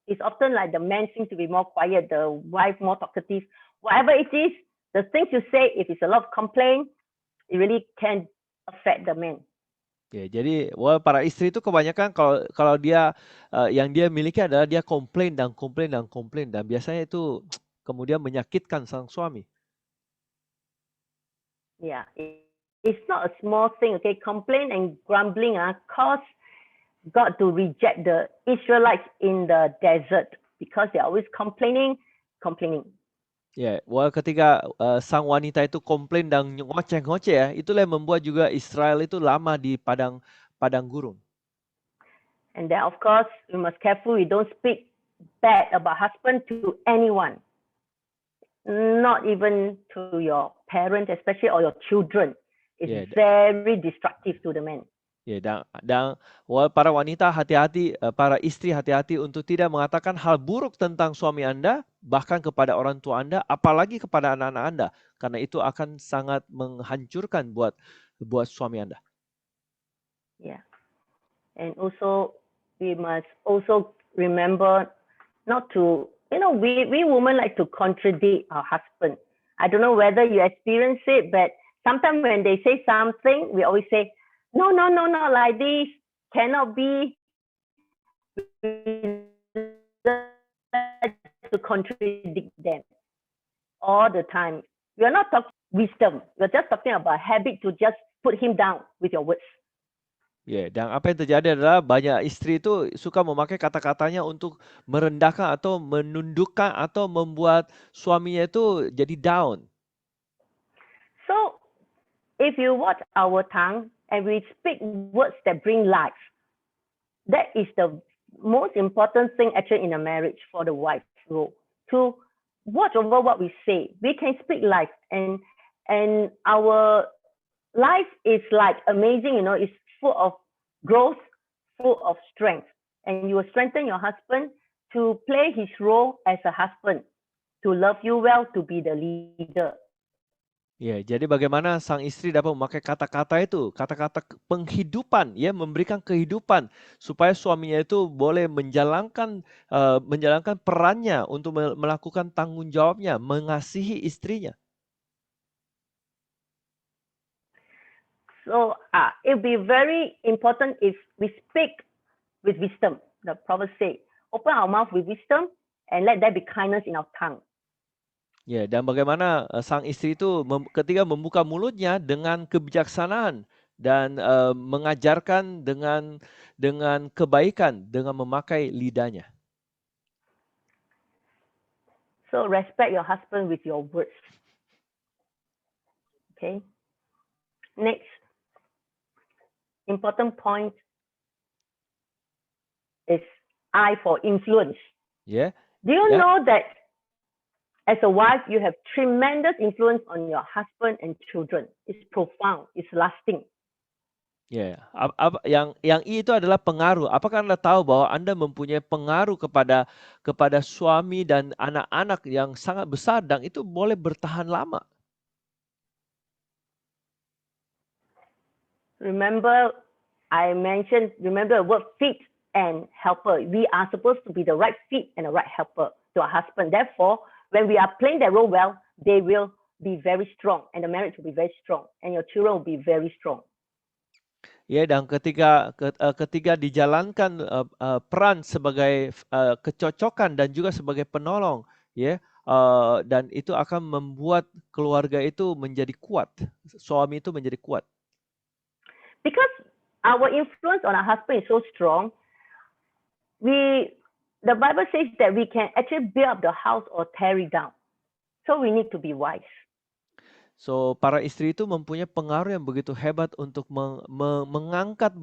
S4: it's often like the man seems to be more quiet, the wife more talkative. Whatever it is, the things you say, if it's a lot of complaint, it really can affect the man.
S2: Ya, jadi para istri itu kebanyakan kalau dia yang dia miliki adalah dia komplain dan biasanya itu kemudian menyakitkan sang suami.
S4: Yeah, it's not a small thing, okay? Complaint and grumbling caused God to reject the Israelites in the desert because they're always complaining.
S2: Ya, ketika sang wanita itu komplain dan ngoceh-ngoceh ya, itulah yang membuat juga Israel itu lama di padang gurun.
S4: And then of course, we must careful we don't speak bad about husband to anyone. Not even to your parents, especially, or your children. It's very destructive to the man.
S2: Ya, dan para wanita hati-hati, para istri hati-hati untuk tidak mengatakan hal buruk tentang suami Anda, bahkan kepada orang tua Anda, apalagi kepada anak-anak Anda, karena itu akan sangat menghancurkan buat suami Anda.
S4: Yeah, and also we must also remember not to. We women like to contradict our husband. I don't know whether you experience it, but sometimes when they say something, we always say, no, like this, cannot be. To contradict them all the time. We are not talking wisdom. We're just talking about habit to just put him down with your words.
S2: Ya, dan apa yang terjadi adalah banyak istri itu suka memakai kata-katanya untuk merendahkan atau menundukkan atau membuat suaminya itu jadi down.
S4: So, if you watch our tongue and we speak words that bring life, that is the most important thing actually in a marriage for the wife's role. To watch over what we say. We can speak life, and our life is like amazing, it's full of growth, full of strength. And you will strengthen your husband to play his role as a husband, to love you well, to be the leader.
S2: Ya, jadi bagaimana sang istri dapat memakai kata-kata itu, kata-kata penghidupan, ya, memberikan kehidupan supaya suaminya itu boleh menjalankan perannya untuk melakukan tanggung jawabnya, mengasihi istrinya.
S4: So it will be very important if we speak with wisdom. The Proverbs say, open our mouth with wisdom and let there be kindness in our tongue.
S2: Ya, dan bagaimana sang istri itu ketika membuka mulutnya dengan kebijaksanaan dan mengajarkan dengan kebaikan dengan memakai lidahnya.
S4: So respect your husband with your words. Okay. Next important point is I for influence.
S2: Yeah.
S4: Do you know that as a wife, you have tremendous influence on your husband and children. It's profound. It's lasting.
S2: Ya, yang I itu adalah pengaruh. Apakah Anda tahu bahwa Anda mempunyai pengaruh kepada suami dan anak-anak yang sangat besar dan itu boleh bertahan lama?
S4: Remember the word feet and helper. We are supposed to be the right feet and the right helper to our husband. Therefore, when we are playing that role well, they will be very strong and the marriage will be very strong and your children will be very strong.
S2: Ya, dan ketika dijalankan peran sebagai kecocokan dan juga sebagai penolong, ya, dan itu akan membuat keluarga itu menjadi kuat, suami itu menjadi kuat.
S4: Because our influence on our husband is so strong, the Bible says that we can actually build up the house or tear it down. So we need to be wise.
S2: So para istri itu mempunyai pengaruh yang begitu hebat untuk mengangkat,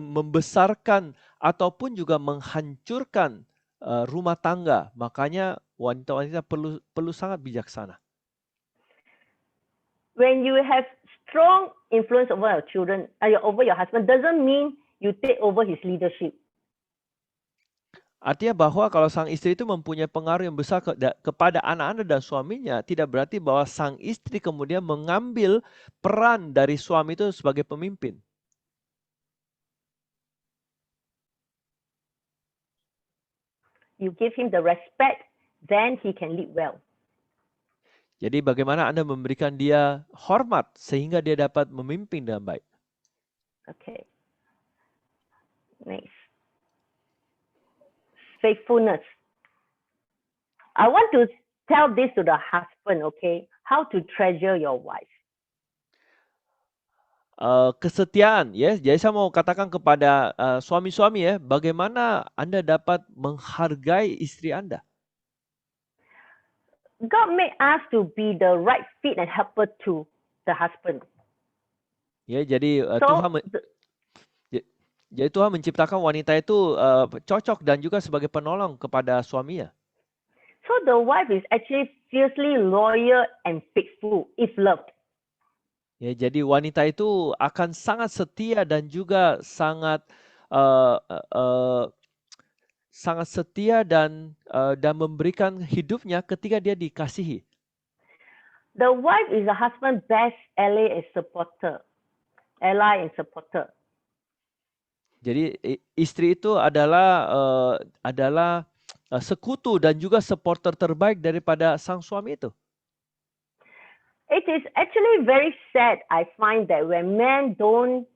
S2: membesarkan ataupun juga menghancurkan rumah tangga. Makanya wanita-wanita perlu sangat bijaksana.
S4: When you have strong influence over your children, over your husband, doesn't mean you take over his leadership.
S2: Artinya bahwa kalau sang istri itu mempunyai pengaruh yang besar kepada anak-anak dan suaminya, tidak berarti bahwa sang istri kemudian mengambil peran dari suami itu sebagai pemimpin.
S4: You give him the respect, then he can lead well.
S2: Jadi bagaimana Anda memberikan dia hormat sehingga dia dapat memimpin dengan baik.
S4: Okay. Next. Faithfulness. I want to tell this to the husband, okay? How to treasure your wife.
S2: Kesetiaan, ya. Jadi saya mau katakan kepada suami-suami ya, bagaimana Anda dapat menghargai istri Anda.
S4: God made us to be the right fit and helper to the husband.
S2: Ya, jadi
S4: So,
S2: jadi Tuhan menciptakan wanita itu cocok dan juga sebagai penolong kepada suaminya.
S4: so the wife is actually fiercely loyal and faithful if loved.
S2: Ya, jadi wanita itu akan sangat setia dan juga sangat sangat setia dan memberikan hidupnya ketika dia dikasihi.
S4: The wife is the husband's best ally and supporter.
S2: Jadi istri itu adalah sekutu dan juga supporter terbaik daripada sang suami itu.
S4: It is actually very sad, I find, that when men don't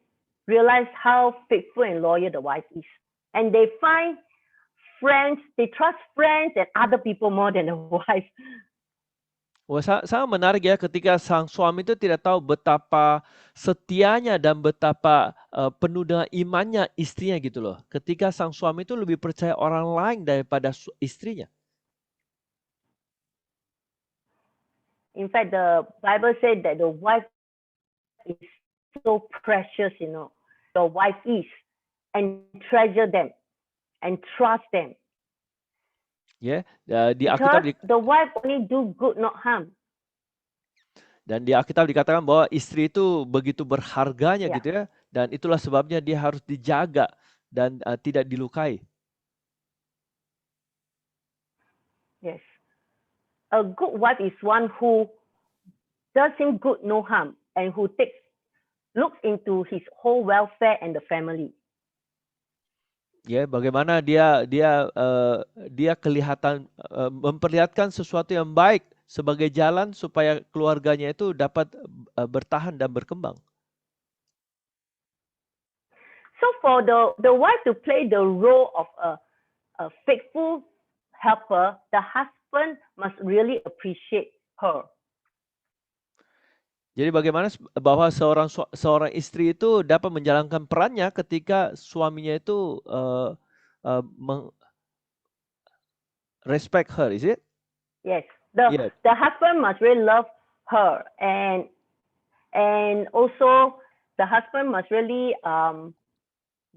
S4: realize how faithful and loyal the wife is, and they find friends, they trust friends and other people more than the wife.
S2: Wah, sangat menarik ya ketika sang suami itu tidak tahu betapa setianya dan betapa penuh dengan imannya istrinya gitu loh. Ketika sang suami itu lebih percaya orang lain daripada istrinya.
S4: In fact, the Bible said that the wife is so precious, you know. Your wife is, and treasure them and trust them.
S2: Ya, di
S4: Because
S2: Alkitab
S4: the wife only do good, not harm.
S2: dan di Alkitab dikatakan bahwa istri itu begitu berharganya
S4: Ya.
S2: gitu ya, dan itulah sebabnya dia harus dijaga dan tidak dilukai.
S4: Yes. A good wife is one who does him good, no harm, and who looks into his whole welfare and the family.
S2: Ya, bagaimana dia kelihatan memperlihatkan sesuatu yang baik sebagai jalan supaya keluarganya itu dapat bertahan dan berkembang.
S4: So for the wife to play the role of a faithful helper, the husband must really appreciate her.
S2: Jadi bagaimana bahwa seorang istri itu dapat menjalankan perannya ketika suaminya itu respect her, is it?
S4: Yes,
S2: Yeah.
S4: the husband must really love her, and also the husband must really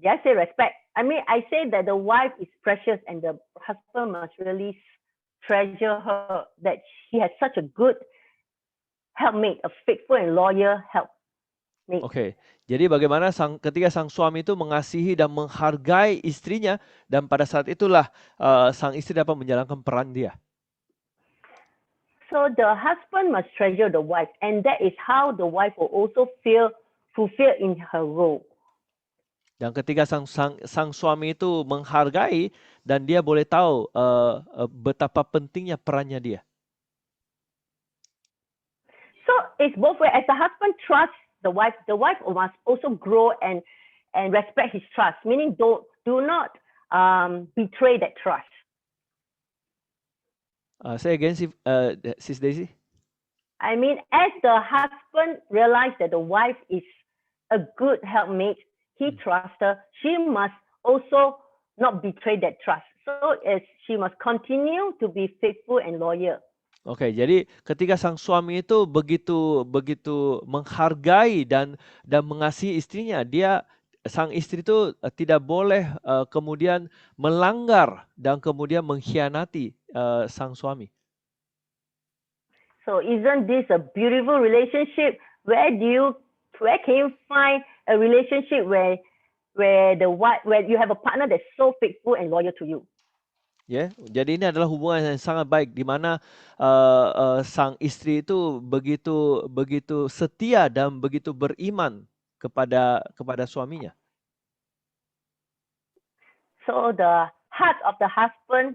S4: just say respect. I mean, I say that the wife is precious, and the husband must really treasure her. That she has such a good helpmate, a faithful and loyal helpmate.
S2: Oke, jadi bagaimana ketika sang suami itu mengasihi dan menghargai istrinya, dan pada saat itulah sang istri dapat menjalankan peran dia.
S4: So the husband must treasure the wife, and that is how the wife will also feel fulfilled in her role.
S2: Dan ketika sang suami itu menghargai dan dia boleh tahu betapa pentingnya perannya dia.
S4: So it's both ways. As the husband trusts the wife must also grow and respect his trust. Meaning, do not betray that trust.
S2: Say again, Sis Daisy.
S4: I mean, as the husband realizes that the wife is a good helpmate, he trusts her. She must also not betray that trust. So she must continue to be faithful and loyal.
S2: Oke, jadi ketika sang suami itu begitu menghargai dan mengasihi istrinya, sang istri itu tidak boleh kemudian melanggar dan kemudian mengkhianati sang suami.
S4: So isn't this a beautiful relationship? Where can you find a relationship where you have a partner that's so faithful and loyal to you?
S2: Ya, jadi ini adalah hubungan yang sangat baik di mana sang istri itu begitu setia dan begitu beriman kepada suaminya.
S4: So the heart of the husband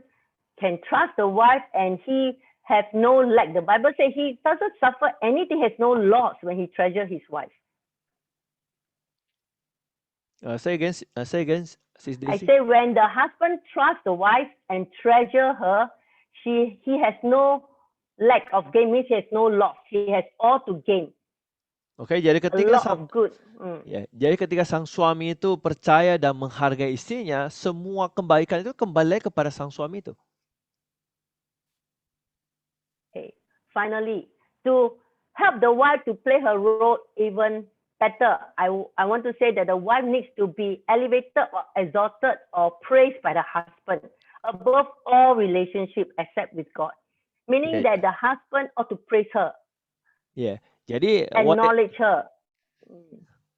S4: can trust the wife and he have no lack. The Bible says he doesn't suffer anything, has no loss when he treasures his wife.
S2: Say again, Sis
S4: I
S2: Daisy.
S4: say when the husband trusts the wife and treasure her, he has no lack of gain, means he has no loss. He has all to gain.
S2: Oke, jadi
S4: A lot of good.
S2: Ya, jadi ketika sang suami itu percaya dan menghargai istrinya, semua kebaikan itu kembali kepada sang suami itu.
S4: Okay. Finally, to help the wife to play her role even better, I want to say that the wife needs to be elevated or exalted or praised by the husband above all relationship except with God. Meaning that the husband ought to praise her,
S2: Ya, jadi
S4: acknowledge her.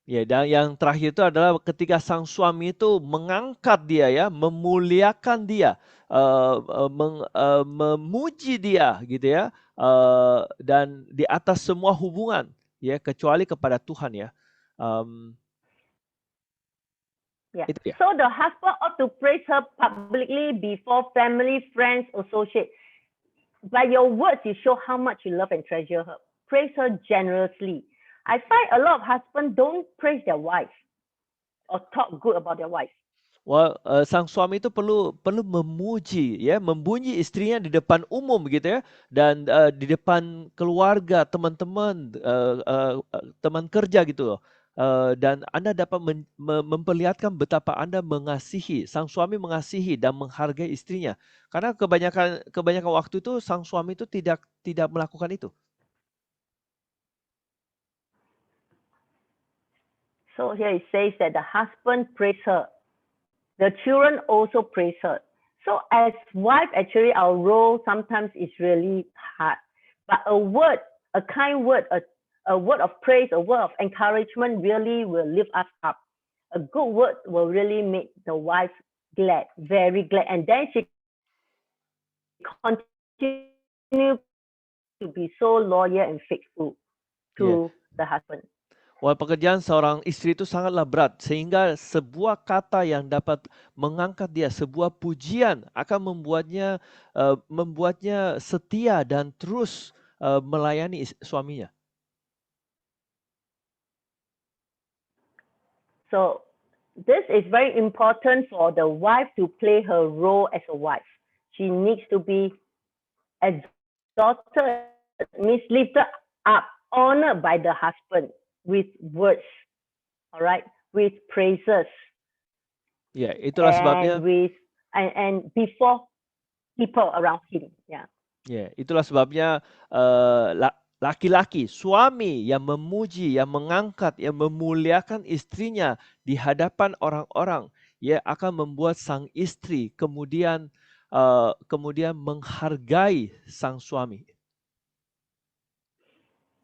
S2: ya, dan yang terakhir itu adalah ketika sang suami itu mengangkat dia ya, memuliakan dia, memuji dia gitu ya, dan di atas semua hubungan ya, kecuali kepada Tuhan ya.
S4: Yeah.
S2: Itu ya.
S4: So the husband ought to praise her publicly before family, friends, associates. By your words, you show how much you love and treasure her. Praise her generously. I find a lot of husbands don't praise their wife or talk good about their wife.
S2: Wah, sang suami itu perlu memuji ya, memuji istrinya di depan umum gitu ya, dan di depan keluarga, teman-teman, teman kerja gitu loh. Dan Anda dapat memperlihatkan betapa Anda mengasihi, sang suami mengasihi dan menghargai istrinya. Karena kebanyakan waktu itu sang suami itu tidak melakukan itu.
S4: So here it says that the husband praise her. The children also praise her. So as wife, actually our role sometimes is really hard. But a word, a kind word, a word of praise, a word of encouragement really will lift us up. A good word will really make the wife glad, very glad. And then she continue to be so loyal and faithful to the husband.
S2: Wah, pekerjaan seorang istri itu sangatlah berat sehingga sebuah kata yang dapat mengangkat dia, sebuah pujian akan membuatnya setia dan terus melayani suaminya.
S4: So this is very important for the wife to play her role as a wife. She needs to be exalted, means lifted up, honored by the husband with words, all right, with praises.
S2: Ya, itulah sebabnya.
S4: And before people around him. Yeah.
S2: Ya, itulah sebabnya laki-laki, suami yang memuji, yang mengangkat, yang memuliakan istrinya di hadapan orang-orang, ya akan membuat sang istri kemudian menghargai sang suami.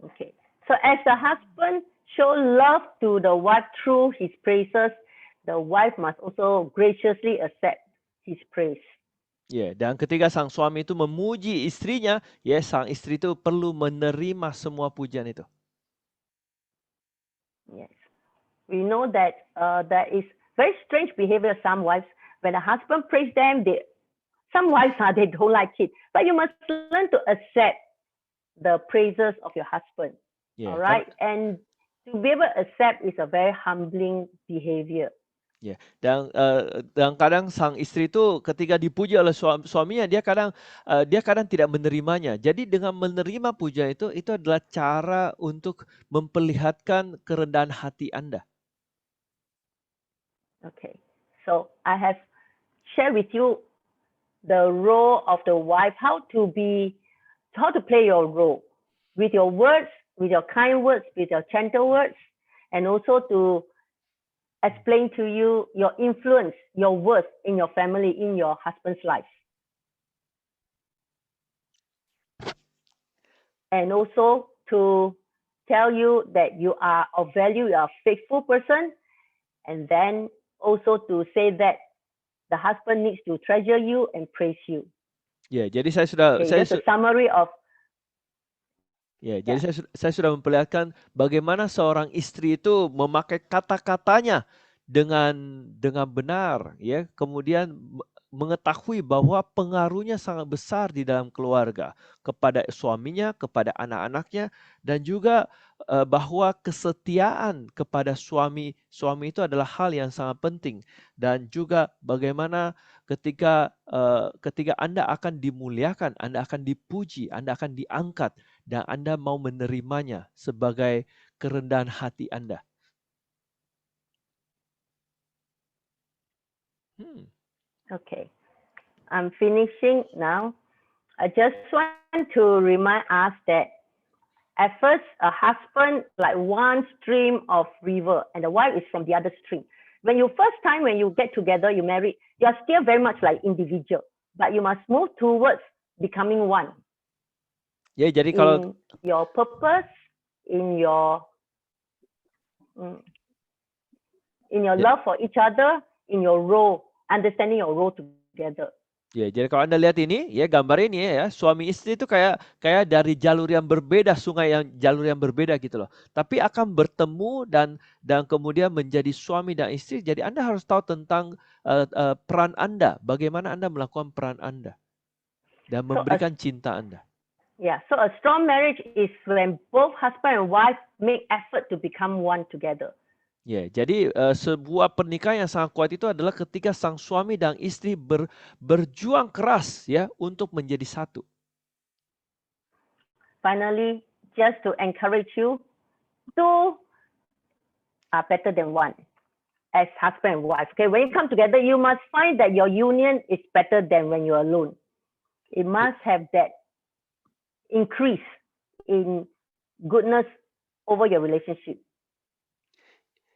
S4: Okay. So as the husband show love to the wife through his praises, the wife must also graciously accept his praise.
S2: Ya, dan ketika sang suami itu memuji istrinya, ya sang istri itu perlu menerima semua pujian itu.
S4: Yes. We know that there is very strange behavior of some wives. When the husband praise them, some wives they don't like it. But you must learn to accept the praises of your husband.
S2: Yeah,
S4: all right, and to be able to accept is a very humbling behavior.
S2: Ya, dan kadang sang istri itu ketika dipuji oleh suaminya dia kadang tidak menerimanya. Jadi dengan menerima pujian itu adalah cara untuk memperlihatkan kerendahan hati Anda.
S4: Okay, so I have shared with you the role of the wife, how to play your role with your words, with your kind words, with your gentle words, and also to explain to you your influence, your worth in your family, in your husband's life. And also to tell you that you are of value, you are a faithful person, and then also to say that the husband needs to treasure you and praise you.
S2: Ya, jadi saya sudah
S4: Okay, just a summary of.
S2: Ya, jadi saya sudah memperlihatkan bagaimana seorang istri itu memakai kata-katanya dengan benar, ya. Kemudian mengetahui bahwa pengaruhnya sangat besar di dalam keluarga kepada suaminya, kepada anak-anaknya, dan juga bahwa kesetiaan kepada suami itu adalah hal yang sangat penting, dan juga bagaimana ketika Anda akan dimuliakan, Anda akan dipuji, Anda akan diangkat, dan Anda mau menerimanya sebagai kerendahan hati Anda.
S4: Okay, I'm finishing now. I just want to remind us that at first, a husband like one stream of river and the wife is from the other stream. When you get together, you marry, you are still very much like individual, but you must move towards becoming one.
S2: Ya, jadi kalau
S4: in your purpose, in your love for each other, in your role, understanding your role together.
S2: Ya, jadi kalau Anda lihat ini, ya gambar ini ya, suami istri itu kayak dari jalur yang berbeda, jalur yang berbeda gitu loh. Tapi akan bertemu dan kemudian menjadi suami dan istri. Jadi Anda harus tahu tentang peran Anda, bagaimana Anda melakukan peran Anda dan memberikan cinta Anda.
S4: Yeah, so a strong marriage is when both husband and wife make effort to become one together.
S2: Ya, jadi sebuah pernikahan yang sangat kuat itu adalah ketika sang suami dan istri berjuang keras ya untuk menjadi satu.
S4: Finally, just to encourage you, two are better than one as husband and wife. Okay, when you come together, you must find that your union is better than when you're alone. It must have that increase in goodness over your relationship.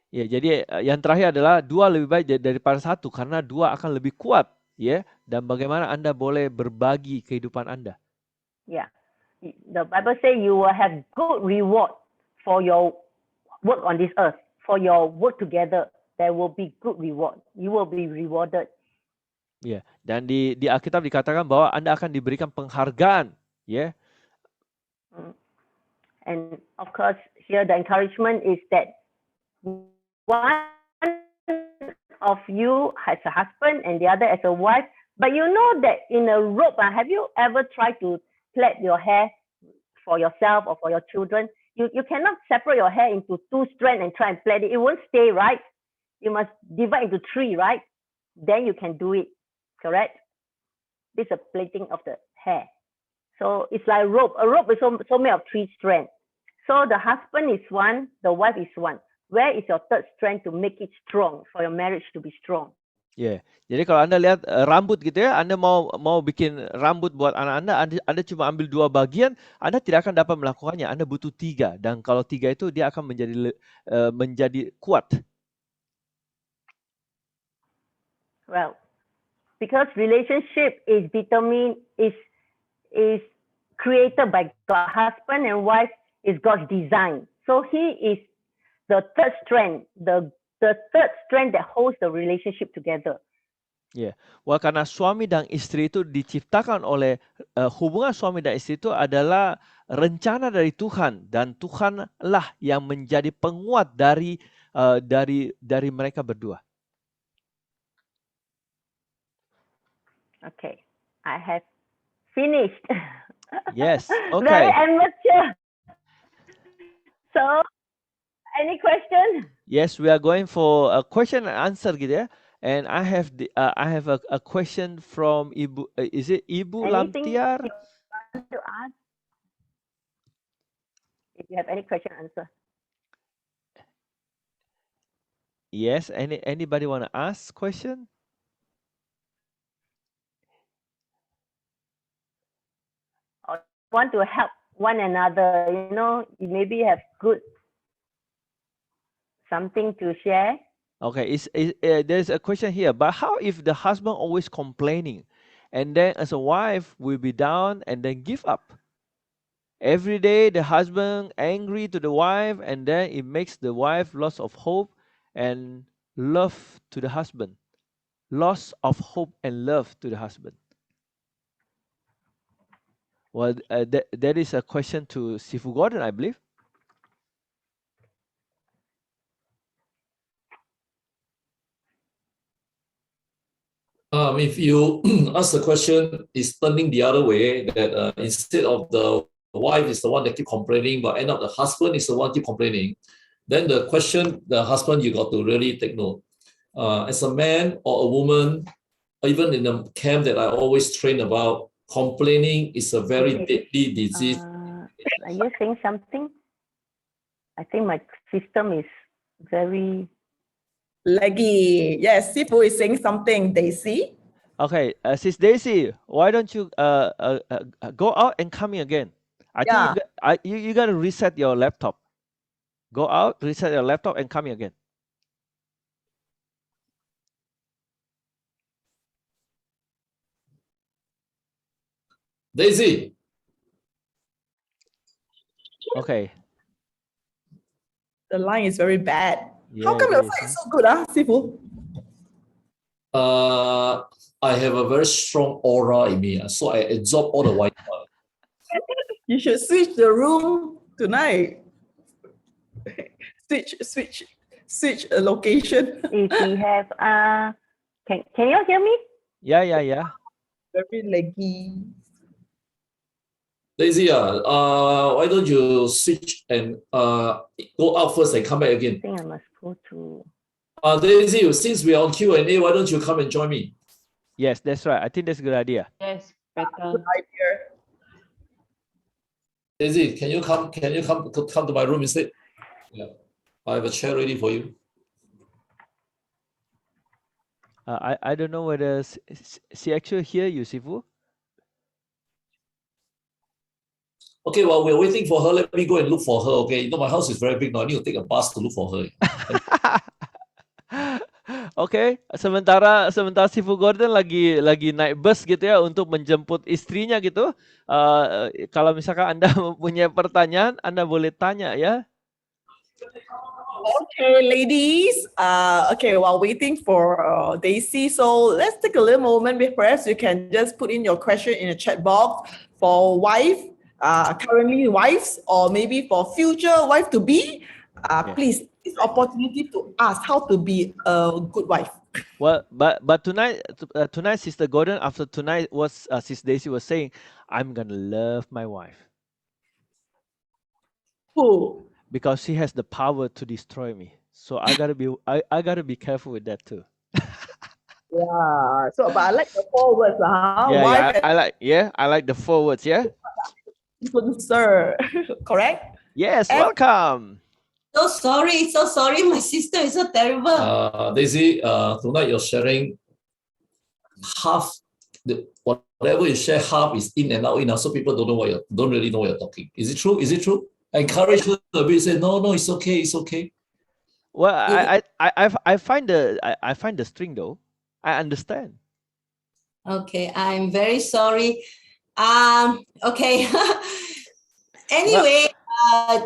S2: Ya, jadi yang terakhir adalah dua lebih baik daripada satu karena dua akan lebih kuat, ya. Dan bagaimana Anda boleh berbagi kehidupan Anda.
S4: Yeah, the Bible says you will have good reward for your work on this earth, for your work together. There will be good reward. You will be rewarded.
S2: Ya, dan di Alkitab dikatakan bahwa Anda akan diberikan penghargaan, ya.
S4: And of course, here the encouragement is that one of you has a husband and the other as a wife, but you know that in a rope, have you ever tried to plait your hair for yourself or for your children? You cannot separate your hair into two strands and try and plait it. It won't stay, right? You must divide into three, right? Then you can do it, correct? This is a plaiting of the hair. So it's like a rope. A rope is so made of three strands. So the husband is one, the wife is one. Where is your third strand to make it strong, for your marriage to be strong?
S2: Ya, jadi kalau Anda lihat rambut gitu ya, Anda mau bikin rambut buat anak Anda cuma ambil dua bagian, Anda tidak akan dapat melakukannya. Anda butuh tiga, dan kalau tiga itu dia akan menjadi kuat.
S4: Well, because relationship is determined, is created by God. Husband and wife is God's design. So He is the third strand, the third strand that holds the relationship together.
S2: Ya, wah, karena suami dan istri itu diciptakan oleh hubungan suami dan istri itu adalah rencana dari Tuhan, dan Tuhanlah yang menjadi penguat dari mereka berdua.
S4: Okay, I have finished.
S2: Yes, okay.
S4: Very amateur. So, any question?
S2: Yes, we are going for a question and answer gitu ya. And I have a question from Ibu. Is it Ibu
S4: Anything
S2: Lamtiar?
S4: you want to ask? If you have any question, answer.
S2: Yes. Anybody want to ask question?
S4: Or want to help one another? You know, you maybe have good something to share.
S2: Okay, there's a question here. But how if the husband always complaining, and then as a wife will be down and then give up? Every day the husband angry to the wife, and then it makes the wife loss of hope and love to the husband. loss of hope and love to the husband? Well, that is a question to Sifu Gordon, I believe.
S1: If you ask the question, is turning the other way, that instead of the wife is the one that keep complaining, but end up the husband is the one keep complaining, then the question, the husband, you got to really take note. As a man or a woman, even in the camp that I always train about, complaining is a very deadly disease.
S4: Are you saying something? I think my system is very
S3: Laggy. Yes, Sifu is saying something, Daisy.
S2: Okay, Sis Daisy, why don't you go out and come in again? I think you got to reset your laptop. Go out, reset your laptop, and come in again.
S1: Daisy.
S2: Okay.
S3: The line is very bad.
S2: Yeah,
S3: How come
S2: it
S3: your
S2: is,
S3: side is so good, Sifu?
S1: I have a very strong aura in me, so I absorb all the white.
S3: You should switch the room tonight. Switch a location.
S4: if we have can you hear me?
S2: Yeah.
S3: Very laggy.
S1: Daisy, why don't you switch and go out first and come back
S4: I
S1: again?
S4: think I must go to
S1: Daisy, since we are on Q&A, why don't you come and join me?
S2: Yes, that's right. I think that's a good idea.
S5: Yes, better.
S3: Good idea.
S1: Daisy, can you come to my room instead? Yeah. I have a chair ready for you.
S2: I don't know whether she actually hear you, Sifu.
S1: Okay, while we're waiting for her, let me go and look for her, okay? You know, my house is very big now. I need to take a bus to look for her.
S2: Okay, sementara Sifu Gordon lagi naik bus gitu ya untuk menjemput istrinya gitu. Kalau misalkan Anda mempunyai pertanyaan, Anda boleh tanya ya.
S3: Okay, ladies. Okay, while waiting for Daisy, so let's take a little moment. Perhaps you can just put in your question in the chat box for wife, currently wives, or maybe for future wife to be. Please, this opportunity to ask how to be a good wife.
S2: Well, but tonight, Sister Gordon, after tonight, was Sis Daisy was saying, I'm gonna love my wife.
S3: Who?
S2: Because she has the power to destroy me. So I gotta be careful with that too.
S3: Yeah. So, but I like the 4 words,
S2: Yeah, I like the 4 words. Yeah.
S3: Sir, correct?
S2: Yes. Welcome.
S5: So sorry. My sister is so terrible.
S1: Daisy, tonight you're sharing half. Whatever you share, half is in and out. So people don't really know what you're talking. Is it true? Encourage her a bit. Say no, it's okay.
S2: Well, I find the string though. I understand.
S5: Okay, I'm very sorry. Okay. Anyway,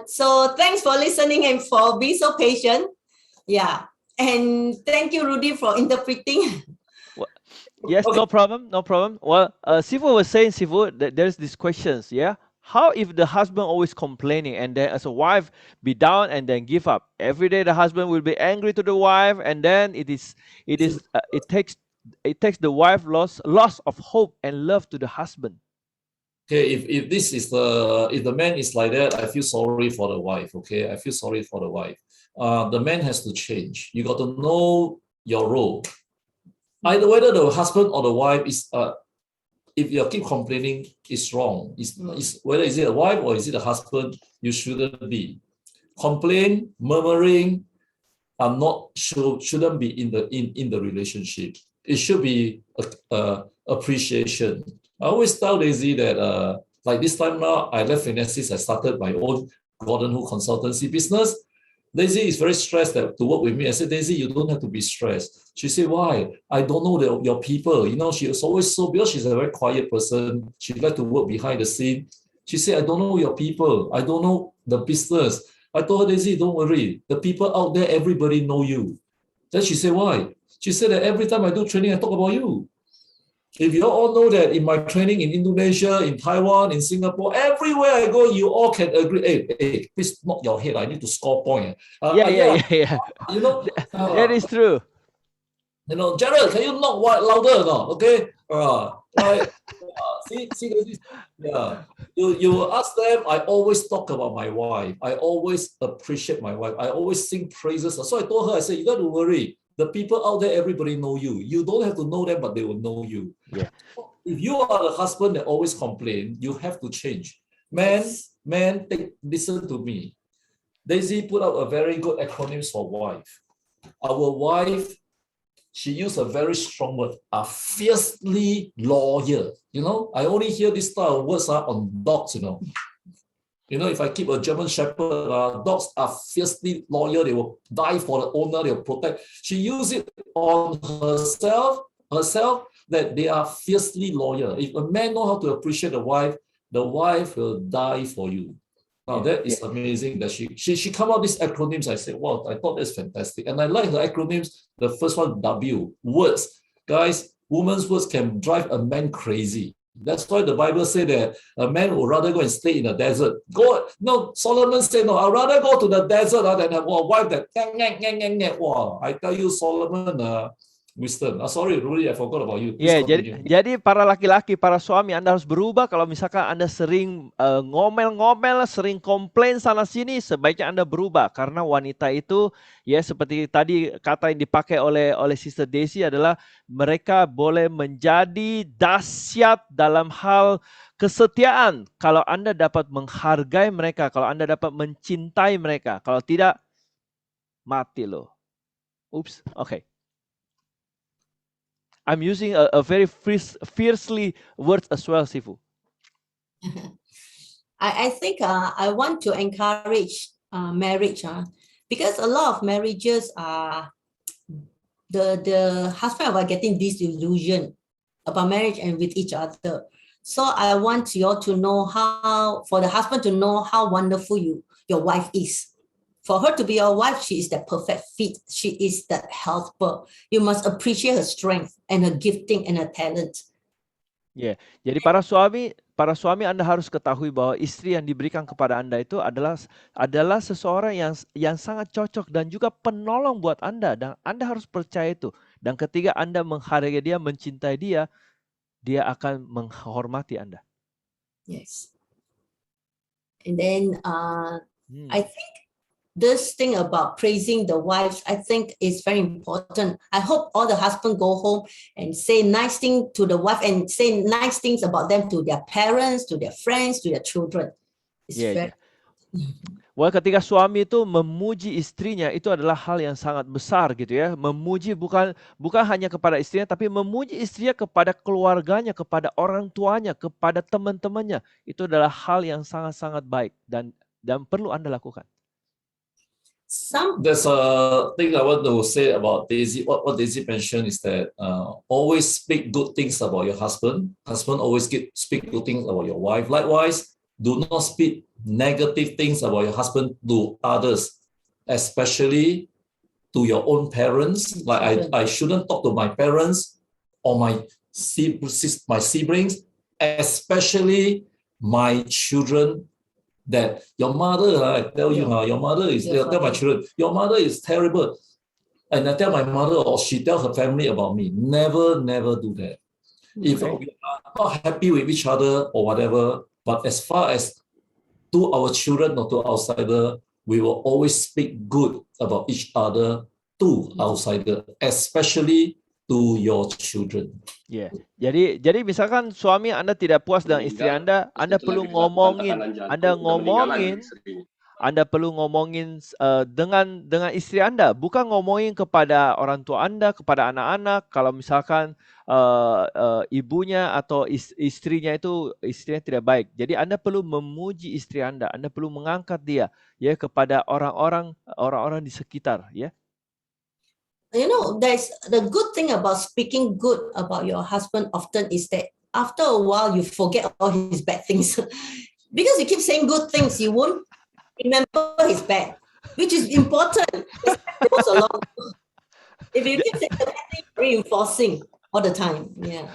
S5: so thanks for listening and for being so patient. Yeah, and thank you, Rudy, for interpreting.
S2: Yes, no problem. Well, Sifu was saying, Sifu, that there's these questions. Yeah. How if the husband always complaining and then as a wife be down and then give up? Every day the husband will be angry to the wife and then it takes the wife loss of hope and love to the husband.
S1: Okay, if the man is like that, I feel sorry for the wife. Okay, I feel sorry for the wife. The man has to change. You got to know your role. Either whether the husband or the wife is if you keep complaining, it's wrong. It's whether is it a wife or is it a husband, you shouldn't be. Complain, murmuring shouldn't be in the relationship. It should be appreciation. I always tell Daisy that like this time now, I left Finesis, I started my own Gordon Hu consultancy business. Daisy is very stressed to work with me. I said, Daisy, you don't have to be stressed. She said, why? I don't know your people. She was always because she's a very quiet person. She likes to work behind the scene. She said, I don't know your people. I don't know the business. I told her, Daisy, don't worry. The people out there, everybody know you. Then she said, why? She said that every time I do training, I talk about you. If you all know that in my training in Indonesia, in Taiwan, in Singapore, everywhere I go, you all can agree. Hey, please knock your head. I need to score point.
S2: Yeah.
S1: You know,
S2: That is true.
S1: you know, Jared, can you knock louder or not? Okay, right. See, yeah. You ask them. I always talk about my wife. I always appreciate my wife. I always sing praises. So I told her, I said, you got to worry. The people out there, everybody know you. You don't have to know them, but they will know you.
S2: Yeah.
S1: If you are the husband that always complain, you have to change. Man, listen to me. Daisy put out a very good acronym for wife. Our wife, she used a very strong word, fiercely loyal. You know, I only hear this style of words on dogs, you know. You know, if I keep a German Shepherd, dogs are fiercely loyal. They will die for the owner. They will protect. She used it on herself that they are fiercely loyal. If a man knows how to appreciate the wife will die for you. Now that is amazing that she come out these acronyms. I said, wow, I thought that's fantastic. And I like her acronyms. The first one, W, words. Guys, women's words can drive a man crazy. That's why the Bible said that a man would rather go and stay in the desert. Solomon said, no, I'd rather go to the desert than have a wife that wow. I tell you, Solomon, wisdom. Sorry, Rudy, I forgot about you.
S2: Ya, jadi para laki-laki, para suami, Anda harus berubah. Kalau misalkan Anda sering ngomel-ngomel, sering komplain sana sini, sebaiknya Anda berubah. Karena wanita itu, ya seperti tadi kata yang dipakai oleh Sister Daisy adalah mereka boleh menjadi dahsyat dalam hal kesetiaan. Kalau Anda dapat menghargai mereka, kalau Anda dapat mencintai mereka. Kalau tidak, mati loh. Oops, okay. I'm using a very fiercely words as well, Sifu.
S5: I think I want to encourage marriage because a lot of marriages are the husband are getting disillusioned about marriage and with each other. So I want you all to know for the husband to know how wonderful your wife is. For her to be your wife, she is the perfect fit. She is the helper. You must appreciate her strength and her gifting and her talent.
S2: Ya, jadi para suami Anda harus ketahui bahwa istri yang diberikan kepada Anda itu adalah seseorang yang sangat cocok dan juga penolong buat Anda, dan Anda harus percaya itu. Dan ketika Anda menghargai dia, mencintai dia, dia akan menghormati Anda.
S5: Yes. And then I think this thing about praising the wives, I think is very important. I hope all the husbands go home and say nice things to the wife and say nice things about them to their parents, to their friends, to their children.
S2: Wah, ketika suami itu memuji istrinya, itu adalah hal yang sangat besar gitu ya. Memuji bukan hanya kepada istrinya, tapi memuji istrinya kepada keluarganya, kepada orang tuanya, kepada teman-temannya. Itu adalah hal yang sangat-sangat baik dan perlu Anda lakukan.
S1: There's a thing I want to say about Daisy. What Daisy mentioned is that always speak good things about your husband. Husband always speak good things about your wife. Likewise, do not speak negative things about your husband to others, especially to your own parents. Like I shouldn't talk to my parents or my siblings, especially my children. That your mother, I tell you now, your mother is, tell my children, your mother is terrible. And I tell my mother, or she tell her family about me. Never do that. If we are not happy with each other or whatever, but as far as to our children or to outsider, we will always speak good about each other to outsider, especially to your children.
S2: Ya, jadi misalkan suami Anda tidak puas dengan istri Anda perlu ngomongin, Anda perlu ngomongin dengan istri Anda, bukan ngomongin kepada orang tua Anda, kepada anak-anak. Kalau misalkan ibunya atau istrinya tidak baik, jadi Anda perlu memuji istri Anda perlu mengangkat dia ya kepada orang-orang di sekitar ya.
S5: You know, there's the good thing about speaking good about your husband often is that after a while you forget all his bad things. Because you keep saying good things, you won't remember his bad, which is important. It goes along. If you keep reinforcing all the time, yeah.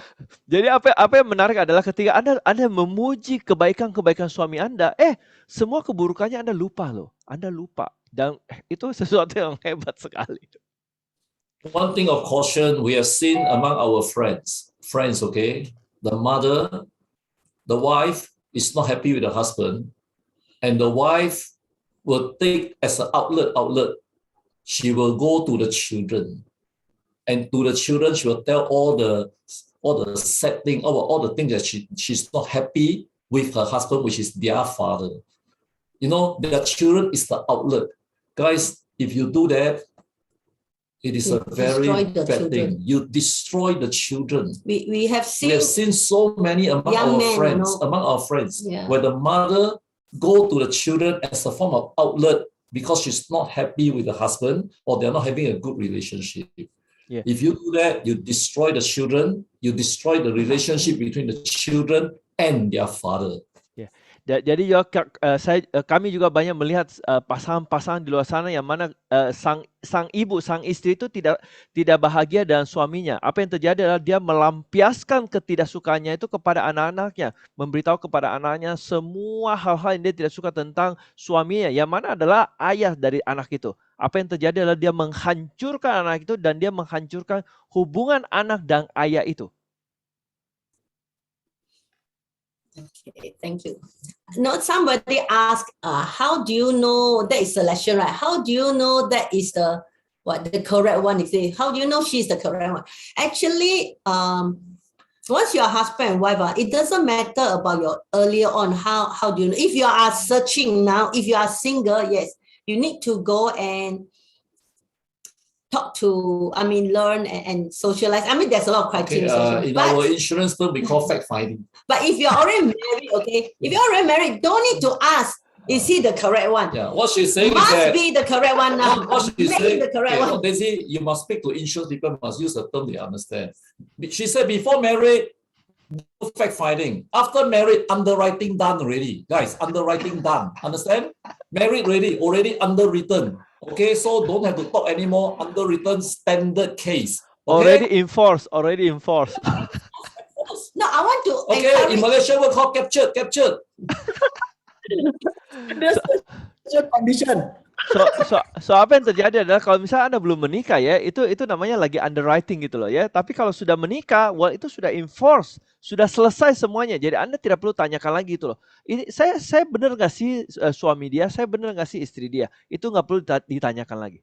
S2: Jadi apa yang menarik adalah ketika Anda memuji kebaikan-kebaikan suami Anda, semua keburukannya Anda lupa loh. Anda lupa. Dan itu sesuatu yang hebat sekali.
S1: One thing of caution we have seen among our friends, okay, the mother, the wife is not happy with the husband, and the wife will take as an outlet, she will go to the children, and to the children she will tell all the sad thing, all the things that she's not happy with her husband, which is their father. You know, their children is the outlet. Guys, if you do that, it is a very bad thing. You destroy the children.
S5: We have seen
S1: so many among our friends, where the mother go to the children as a form of outlet because she's not happy with the husband or they're not having a good relationship.
S2: Yeah.
S1: If you do that, you destroy the children, you destroy the relationship between the children and their father.
S2: Yeah. Jadi kami juga banyak melihat pasangan-pasangan di luar sana yang mana sang ibu, sang istri itu tidak bahagia dengan suaminya. Apa yang terjadi adalah dia melampiaskan ketidaksukaannya itu kepada anak-anaknya, memberitahu kepada anaknya semua hal-hal yang dia tidak suka tentang suaminya, yang mana adalah ayah dari anak itu. Apa yang terjadi adalah dia menghancurkan anak itu dan dia menghancurkan hubungan anak dan ayah itu.
S5: Okay, thank you. No, somebody asked, how do you know that is selection, right? How do you know that is the correct one? How do you know she's the correct one? Actually, once you're husband and wife, it doesn't matter about your earlier on. How do you know? If you are searching now, if you are single, yes, you need to go and talk to, learn and socialize. There's a lot of criteria.
S1: In our insurance term, we call fact finding.
S5: But if you're already married, okay, if you're already married, don't need to ask, is he the correct one?
S1: Yeah, what she's saying
S5: must
S1: is that
S5: be the correct one now.
S1: what she's saying,
S5: the correct one.
S1: Daisy, you must speak to insurance people, must use the term they understand. She said before married, no fact finding. After married, underwriting done already. Guys, underwriting done. Understand? Married already underwritten. Okay, so don't have to talk anymore. Underwritten standard case. Okay?
S2: Already enforced.
S5: No, I want to.
S1: Okay, in Malaysia we call captured.
S3: There's a condition.
S2: So apa yang terjadi adalah kalau misalnya Anda belum menikah ya, itu namanya lagi underwriting gitu loh ya. Tapi kalau sudah menikah, itu sudah enforce, sudah selesai semuanya. Jadi Anda tidak perlu tanyakan lagi gitu loh. Ini saya benar nggak sih suami dia, saya benar nggak sih istri dia. Itu nggak perlu ditanyakan lagi.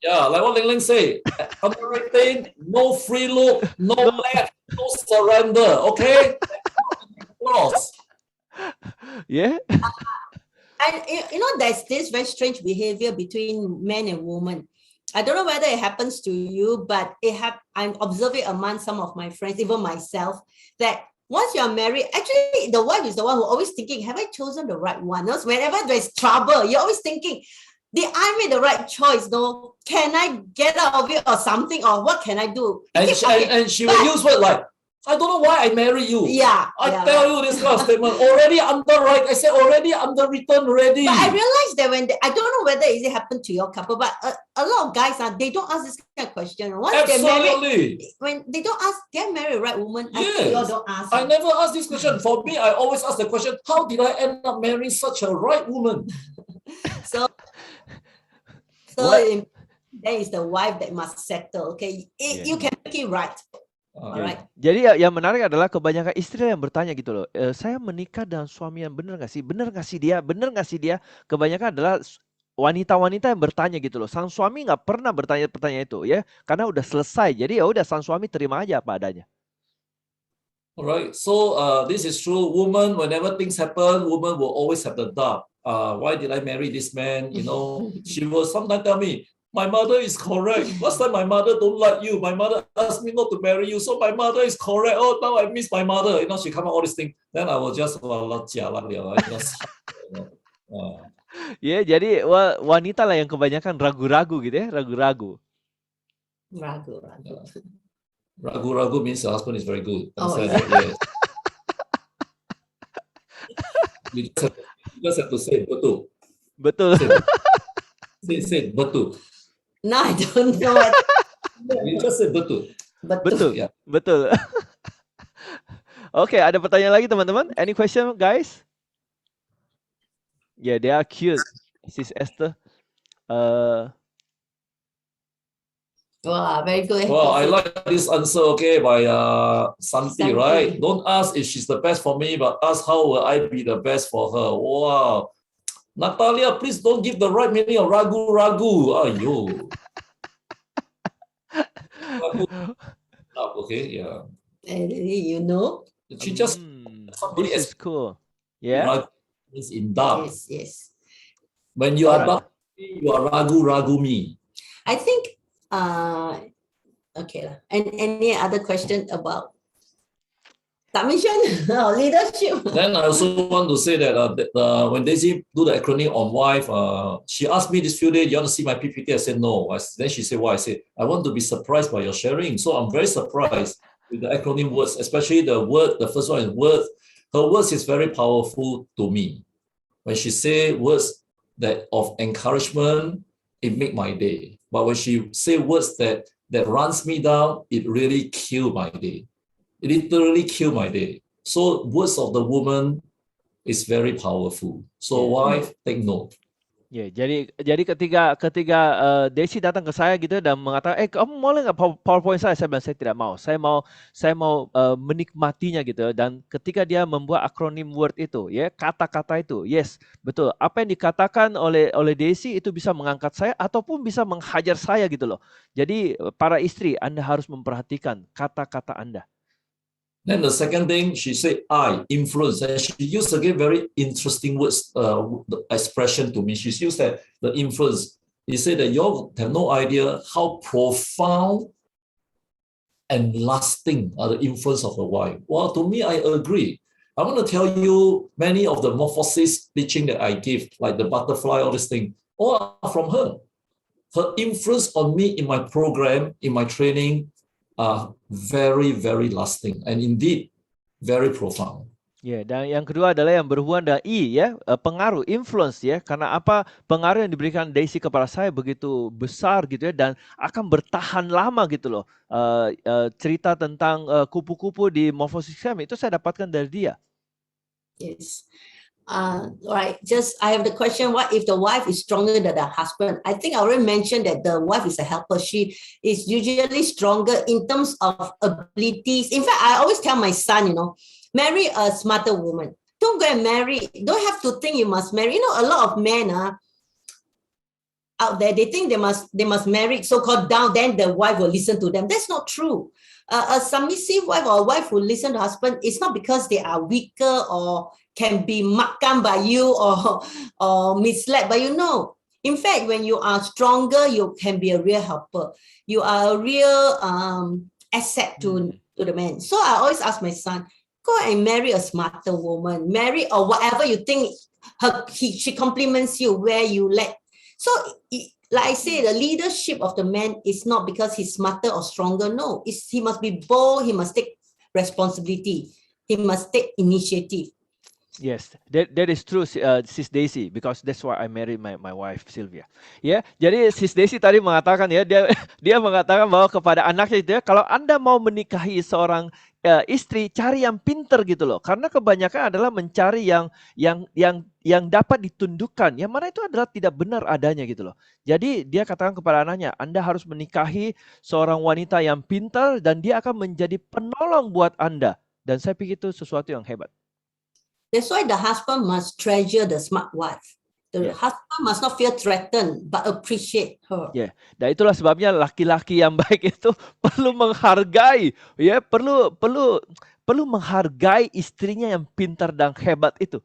S1: Yeah, like what Ling Ling say, underwriting, no free look, no left, no surrender. Okay, close.
S2: Yeah.
S5: And there's this very strange behavior between men and women. I don't know whether it happens to you, but I'm observing among some of my friends, even myself, that once you're married, actually the wife is the one who always thinking, have I chosen the right one? Whenever there's trouble, you're always thinking, did I make the right choice? No, can I get out of it or something? Or what can I do?
S1: And she will use words like, I don't know why I marry you.
S5: Yeah.
S1: I tell you this kind of statement. Already underwritten. I said already underwritten already.
S5: But I realized that I don't know whether it happened to your couple, but a lot of guys they don't ask this kind of question. Once
S1: Absolutely.
S5: they're married, when they don't ask, they're married right woman.
S1: Yes.
S5: You don't ask.
S1: I never ask this question. For me, I always ask the question, how did I end up marrying such a right woman?
S5: So there is the wife that must settle. Okay, you can make it right. Alright.
S2: Jadi yang menarik adalah kebanyakan istri yang bertanya gitu loh. Saya menikah dengan suami yang benar nggak sih? Benar nggak sih dia? Kebanyakan adalah wanita-wanita yang bertanya gitu loh. Sang suami nggak pernah bertanya pertanyaan itu ya, karena udah selesai. Jadi ya udah sang suami terima aja apa adanya.
S1: Alright. So this is true. Woman, whenever things happen, woman will always have the doubt. Why did I marry this man? She will sometimes tell me, my mother is correct. Last time my mother don't like you. My mother asked me not to marry you. So my mother is correct. Oh, now I miss my mother. She come out all these things. Then I will just
S2: Ya, jadi wanita lah yang kebanyakan ragu-ragu gitu ya, ragu-ragu.
S1: Ragu-ragu means your husband is very good.
S5: Yeah.
S1: You just have to say betul.
S2: Betul.
S1: Say betul.
S5: No, I don't know.
S1: You just say betul.
S5: Betul.
S1: Yeah.
S2: Betul. Okay, ada pertanyaan lagi teman-teman? Any question, guys? Yeah, they are cute. Sis Esther.
S5: Wow, very good.
S1: Well, I like this answer, okay, by Santi,
S5: Santi.
S1: right? Don't ask if she's the best for me, but ask how will I be the best for her. Wow. Natalia, please don't give the right meaning of ragu. Ayo. Ragu. Okay, yeah.
S5: You know?
S1: She just somebody
S2: This is cool. Yeah.
S1: ragu means in doubt.
S5: Yes.
S1: When you are
S2: Alright.
S1: doubt, you are ragu me.
S5: I think, okay lah. And any other question about submission or leadership?
S1: Then I also want to say that when Daisy do the acronym on wife, she asked me this few days, you want to see my PPT? I said no. Then she said, why? I said, I want to be surprised by your sharing. So I'm very surprised with the acronym words, especially the first one is words. Her words is very powerful to me. When she say words that of encouragement, it make my day. But when she say words that runs me down, it really kill my day. It literally kill my day. So words of the woman is very powerful. So wife, take note.
S2: Ya, jadi ketika Desi datang ke saya gitu dan mengatakan, kamu boleh nggak PowerPoint saya? Saya bilang saya tidak mau. Saya mau menikmatinya gitu. Dan ketika dia membuat akronim word itu, ya kata-kata itu, yes betul. Apa yang dikatakan oleh Desi itu bisa mengangkat saya ataupun bisa menghajar saya gitu loh. Jadi para istri, Anda harus memperhatikan kata-kata Anda.
S1: Then the second thing, she said, I, influence. And she used again very interesting words, the expression to me. She's used that, the influence. He said that you have no idea how profound and lasting are the influence of a wife. Well, to me, I agree. I want to tell you many of the morphosis teaching that I give, like the butterfly, all this thing, all are from her. Her influence on me in my program, in my training, are very, very lasting and indeed very profound.
S2: Ya, dan yang kedua adalah yang berhubungan dengan pengaruh, influence ya. Karena apa? Pengaruh yang diberikan Daisy kepada saya begitu besar gitu ya dan akan bertahan lama gitu loh. Cerita tentang kupu-kupu di morphosis kami itu saya dapatkan dari dia.
S5: Yes. Right. I have the question, what if the wife is stronger than the husband? I think I already mentioned that the wife is a helper. She is usually stronger in terms of abilities. In fact, I always tell my son, marry a smarter woman. Don't go and marry. Don't have to think you must marry. A lot of men out there, they think they must marry so-called down, then the wife will listen to them. That's not true. A submissive wife or a wife who listen to husband, it's not because they are weaker or can be makan by you or misled by you. No. In fact, when you are stronger, you can be a real helper. You are a real asset to the man. So I always ask my son, go and marry a smarter woman. Marry or whatever you think she compliments you where you let. So like I say, the leadership of the man is not because he's smarter or stronger. No, he must be bold. He must take responsibility. He must take initiative.
S2: Yes, that is true, Sis Daisy, because that's why I married my wife Sylvia. Ya, jadi Sis Daisy tadi mengatakan ya, dia mengatakan bahwa kepada anaknya itu ya, kalau Anda mau menikahi seorang istri, cari yang pinter gitu loh, karena kebanyakan adalah mencari yang dapat ditundukkan, yang mana itu adalah tidak benar adanya gitu loh. Jadi dia katakan kepada anaknya, Anda harus menikahi seorang wanita yang pintar dan dia akan menjadi penolong buat Anda. Dan saya pikir itu sesuatu yang hebat.
S5: That's why the husband must treasure the smart wife. The husband must not feel threatened, but appreciate her.
S2: Ya, dan itulah sebabnya laki-laki yang baik itu perlu menghargai, ya, perlu menghargai istrinya yang pintar dan hebat itu.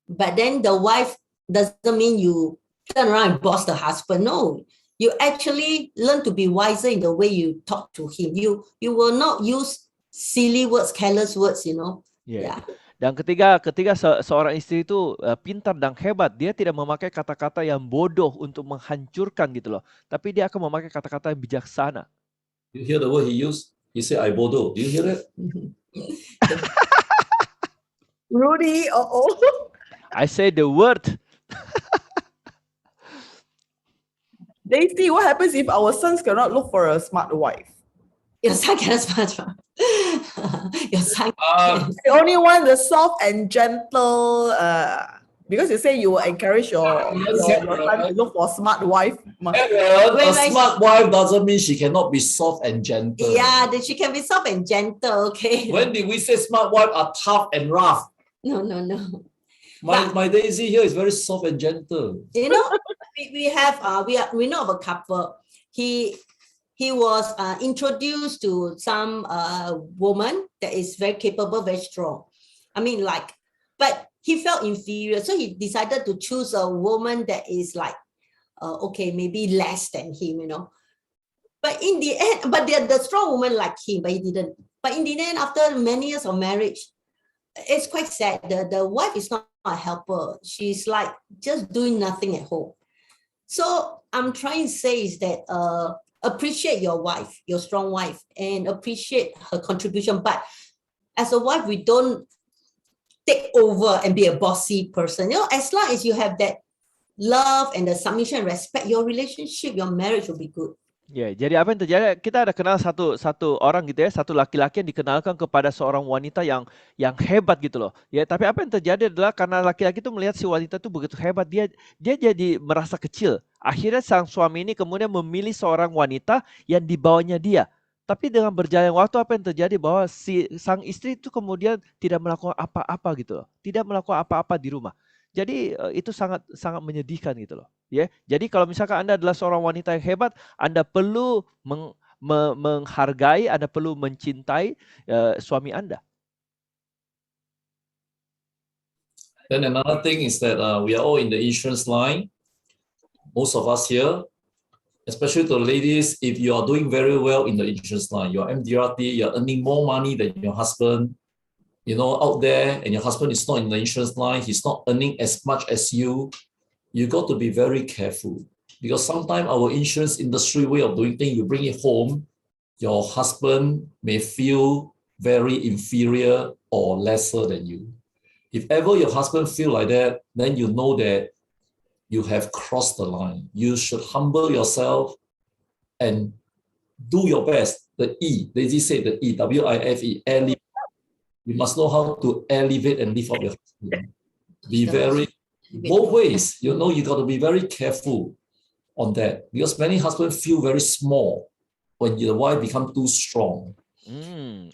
S5: But then the wife doesn't mean you turn around and boss the husband. No, you actually learn to be wiser in the way you talk to him. You will not use silly words, careless words.
S2: Yeah. Dan ketika seorang istri itu pintar dan hebat, dia tidak memakai kata-kata yang bodoh untuk menghancurkan gitu loh. Tapi dia akan memakai kata-kata yang bijaksana.
S1: You hear the word he used? He said, I bodoh. Do you hear that?
S3: Rudy,
S2: I say the word.
S3: Daisy, what happens if our sons cannot look for a smart wife?
S5: Your son cannot smart. Your son.
S3: They only want the soft and gentle. Because you say you will encourage your son to look for a smart wife.
S1: Aaron, a smart wife doesn't mean she cannot be soft and gentle.
S5: Yeah, that she can be soft and gentle. Okay.
S1: When did we say smart wife are tough and rough?
S5: No.
S1: My Daisy here is very soft and gentle.
S5: You know, we know of a couple. He was introduced to some woman that is very capable, very strong. I mean, but he felt inferior, so he decided to choose a woman that is maybe less than him, you know. But in the end, the strong woman liked him, but he didn't. But in the end, after many years of marriage, it's quite sad. The wife is not a helper. She's just doing nothing at home. So I'm trying to say is that appreciate your wife, your strong wife, and appreciate her contribution. But as a wife, we don't take over and be a bossy person. You know, as long as you have that love and the submission and respect, your relationship, your marriage will be good.
S2: Ya, jadi apa yang terjadi? Kita ada kenal satu orang gitu ya, satu laki-laki yang dikenalkan kepada seorang wanita yang hebat gitu loh. Ya, tapi apa yang terjadi adalah karena laki-laki itu melihat si wanita itu begitu hebat, dia jadi merasa kecil. Akhirnya sang suami ini kemudian memilih seorang wanita yang di bawahnya dia. Tapi dengan berjalan waktu apa yang terjadi bahwa sang istri itu kemudian tidak melakukan apa-apa gitu loh. Tidak melakukan apa-apa di rumah. Jadi itu sangat menyedihkan gitu loh. Ya, jadi kalau misalkan Anda adalah seorang wanita yang hebat, Anda perlu menghargai, Anda perlu mencintai suami Anda.
S1: Then another thing is that we are all in the insurance line. Most of us here, especially to the ladies, if you are doing very well in the insurance line, you're MDRT, you're earning more money than your husband, you know, out there, and your husband is not in the insurance line, he's not earning as much as you got to be very careful. Because sometimes our insurance industry way of doing things, you bring it home, your husband may feel very inferior or lesser than you. If ever your husband feel like that, then you know that you have crossed the line. You should humble yourself and do your best. The E, Daisy said the E, W-I-F-E, elevate. You must know how to elevate and lift up your husband. Be very, both ways, you know, you got to be very careful on that. Because many husbands feel very small when the wife becomes too strong.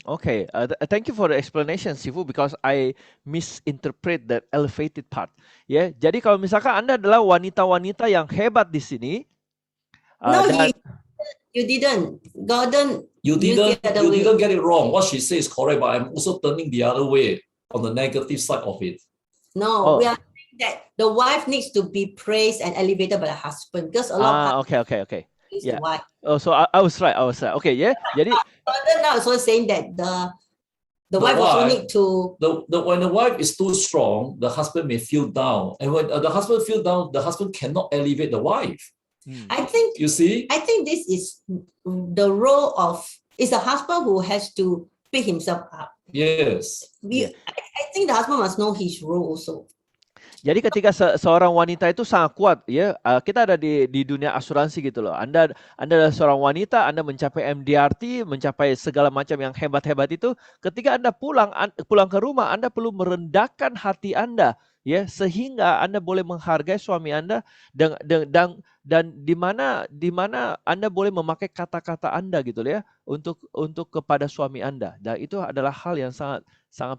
S2: Okay, thank you for the explanation, Sifu, because I misinterpret that elevated part. Ya, jadi kalau misalkan Anda adalah wanita-wanita yang hebat di sini,
S5: you didn't. Gordon,
S1: you didn't get it wrong. What she says is correct, but I'm also turning the other way on the negative side of it.
S5: No, we are saying that the wife needs to be praised and elevated by the husband because a lot of
S2: okay.
S5: Yeah. The wife.
S2: Oh, so I was right. Okay, yeah. Jadi
S5: Gordon now also saying that the wife also need to.
S1: When the wife is too strong, the husband may feel down, and when the husband feel down, the husband cannot elevate the wife.
S5: I think you see. I think this is the role of the husband who has to pick himself up.
S1: Yes.
S5: I think the husband must know his role also.
S2: Jadi ketika seorang wanita itu sangat kuat, ya, kita ada di dunia asuransi gitu loh. Anda adalah seorang wanita, Anda mencapai MDRT, mencapai segala macam yang hebat-hebat itu. Ketika Anda pulang ke rumah, Anda perlu merendahkan hati Anda, ya, sehingga Anda boleh menghargai suami Anda dan di mana Anda boleh memakai kata-kata Anda gitu ya untuk kepada suami Anda. Dan itu adalah hal yang sangat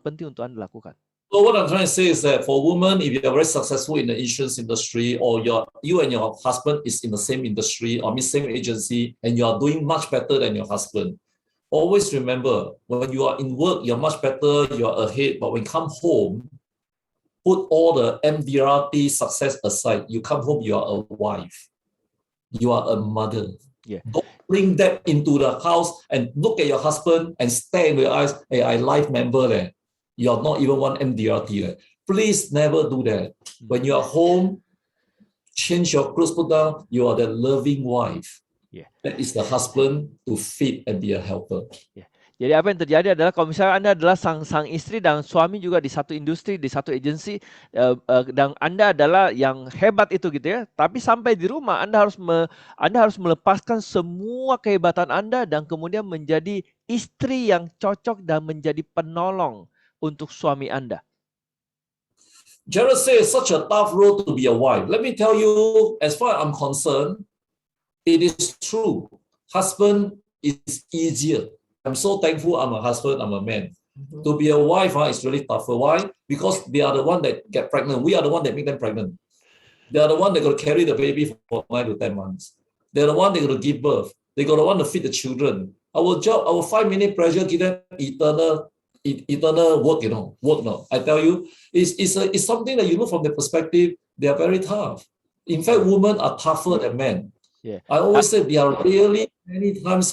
S2: penting untuk Anda lakukan.
S1: So what I'm trying to say is that for women, if you are very successful in the insurance industry, or you and your husband is in the same industry or same agency, and you are doing much better than your husband, always remember, when you are in work, you're much better, you are ahead, but when you come home, put all the MDRT success aside. You come home, you are a wife. You are a mother.
S2: Yeah.
S1: Don't bring that into the house and look at your husband and stare in your eyes. Hey, I life member there. You are not even one MDRT there. Please never do that. When you are home, change your clothes, put down. You are the loving wife.
S2: Yeah.
S1: That is the husband to feed and be a helper.
S2: Yeah. Jadi apa yang terjadi adalah kalau misalnya Anda adalah sang istri dan suami juga di satu industri, di satu agensi, dan Anda adalah yang hebat itu gitu ya. Tapi sampai di rumah Anda harus melepaskan semua kehebatan Anda dan kemudian menjadi istri yang cocok dan menjadi penolong untuk suami Anda.
S1: Jared says such a tough role to be a wife. Let me tell you, as far as I'm concerned, it is true. Husband is easier. I'm so thankful I'm a husband, I'm a man. To be a wife is really tougher. Why? Because they are the one that get pregnant. We are the one that make them pregnant. They are the one that got to carry the baby for 9 to 10 months. They're the one that got to give birth. They got to want to feed the children. Our job, our 5-minute pressure, give them eternal work, work now. I tell you, it's something that you look from the perspective, they are very tough. In fact, women are tougher than men.
S2: Yeah.
S1: I always say they are really many times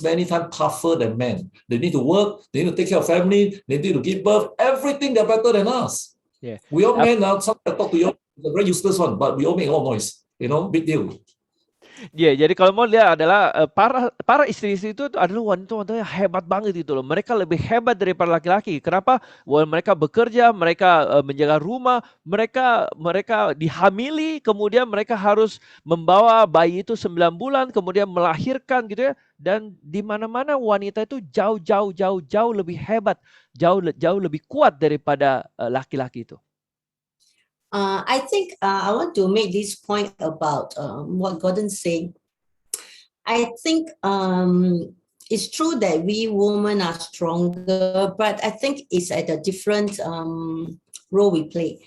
S1: tougher than men. They need to work, they need to take care of family, they need to give birth. Everything they're better than us.
S2: Yeah.
S1: We all men now, sometimes I talk to you, it's a very useless one, but we all make a lot of noise. Big deal.
S2: Ya, jadi kalau mau lihat adalah para istri-istri itu adalah wanita-wanita yang hebat banget itu loh. Mereka lebih hebat daripada laki-laki. Kenapa? Mereka bekerja, mereka menjaga rumah, mereka dihamili, kemudian mereka harus membawa bayi itu 9 bulan, kemudian melahirkan gitu ya. Dan di mana-mana wanita itu jauh lebih hebat, jauh lebih kuat daripada laki-laki itu.
S5: I think I want to make this point about what Gordon said. I think it's true that we women are stronger, but I think it's at a different role we play.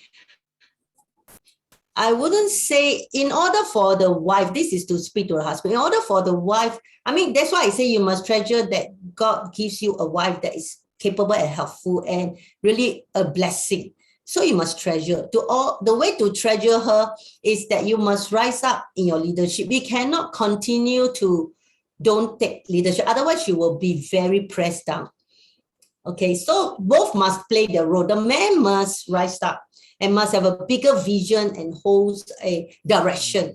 S5: I wouldn't say in order for the wife, this is to speak to the husband, in order for the wife, I mean, that's why I say you must treasure that God gives you a wife that is capable and helpful and really a blessing. So you must treasure. The way to treasure her is that you must rise up in your leadership. We cannot continue to don't take leadership. Otherwise, you will be very pressed down. Okay, so both must play their role. The man must rise up and must have a bigger vision and holds a direction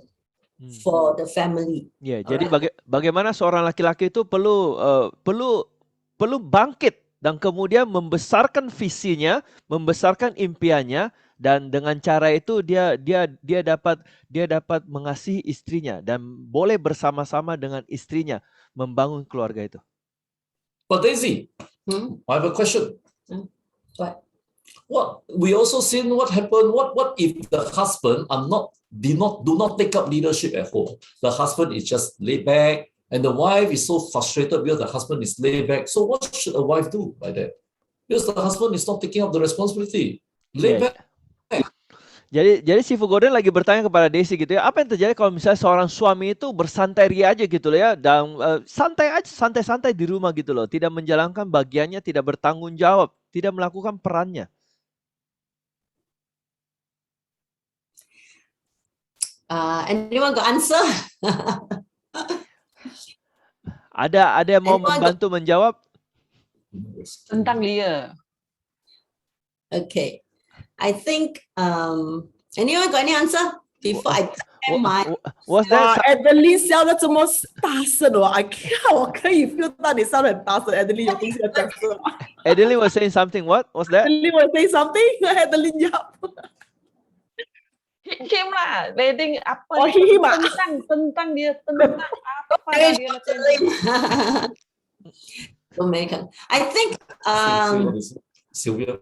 S5: for the family.
S2: Ya, jadi bagaimana seorang laki-laki itu perlu bangkit dan kemudian membesarkan visinya, membesarkan impiannya, dan dengan cara itu dia dapat mengasihi istrinya dan boleh bersama-sama dengan istrinya membangun keluarga itu.
S1: But Daisy, I have a question. What we also seen what happened? What if the husband do not take up leadership at home? The husband is just laid back. And the wife is so frustrated because the husband is laid back. So what should a wife do by that? Because the husband is not taking up the responsibility. Laid back.
S2: Jadi si Gordon lagi bertanya kepada Desi gitu ya, apa yang terjadi kalau misalnya seorang suami itu bersantai ria aja gitu loh ya, dan santai-santai di rumah gitu loh, tidak menjalankan bagiannya, tidak bertanggung jawab, tidak melakukan perannya.
S5: Anyone got answer?
S2: Ada yang mau membantu menjawab?
S6: Tentang Lia.
S5: Okay. I think anyone got any answer before I tell my
S2: What's that?
S3: Adeline 笑得这么大声哦，我可以 feel 到你笑得很大声。Adeline 有东西要讲是吗
S2: Adeline was saying something. What was that?
S3: Adeline was saying something. Adeline jawab.
S6: Him lah, reading apa tentang dia tentang apa yang dia lakukan.
S5: American. I think
S1: Sylvia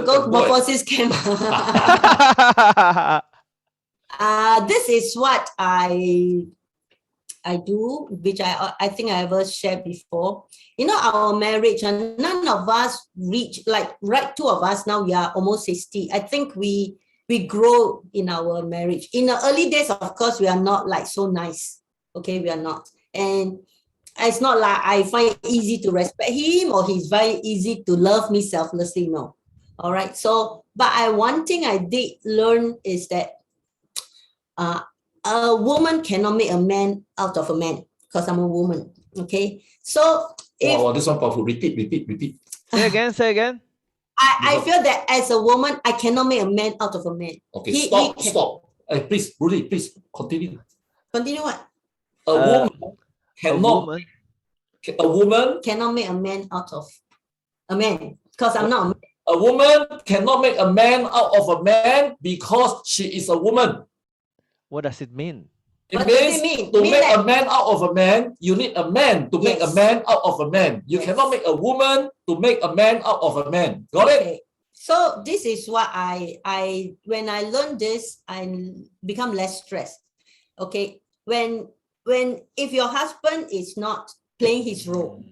S5: go morphosis camp. This is what I do, which I think I ever shared before. You know, our marriage, and none of us reach, like, right, two of us now, we are almost 60. I think we grow in our marriage. In the early days, of course, we are not like so nice. Okay, we are not. And it's not like I find it easy to respect him or he's very easy to love me selflessly. No. All right. So, but one thing I did learn is that a woman cannot make a man out of a man because I'm a woman. Okay. So, if
S1: this one powerful. Repeat.
S2: Say again.
S5: I feel that as a woman, I cannot make a man out of a man.
S1: Okay, stop. Please, Rudy, continue.
S5: Continue what?
S1: A woman cannot A woman
S5: cannot make a man out of a man because I'm not a man.
S1: A woman cannot make a man out of a man because she is a woman.
S2: What does it mean?
S5: What does it mean?
S1: To
S5: Mean
S1: make
S5: that-
S1: a man out of a man, you need a man to make a
S5: Yes.
S1: man out of a man. You
S5: Yes.
S1: cannot make a woman to make a man out of a man. Got it?
S5: Okay. So this is what I when I learned this, I become less stressed. Okay. When if your husband is not playing his role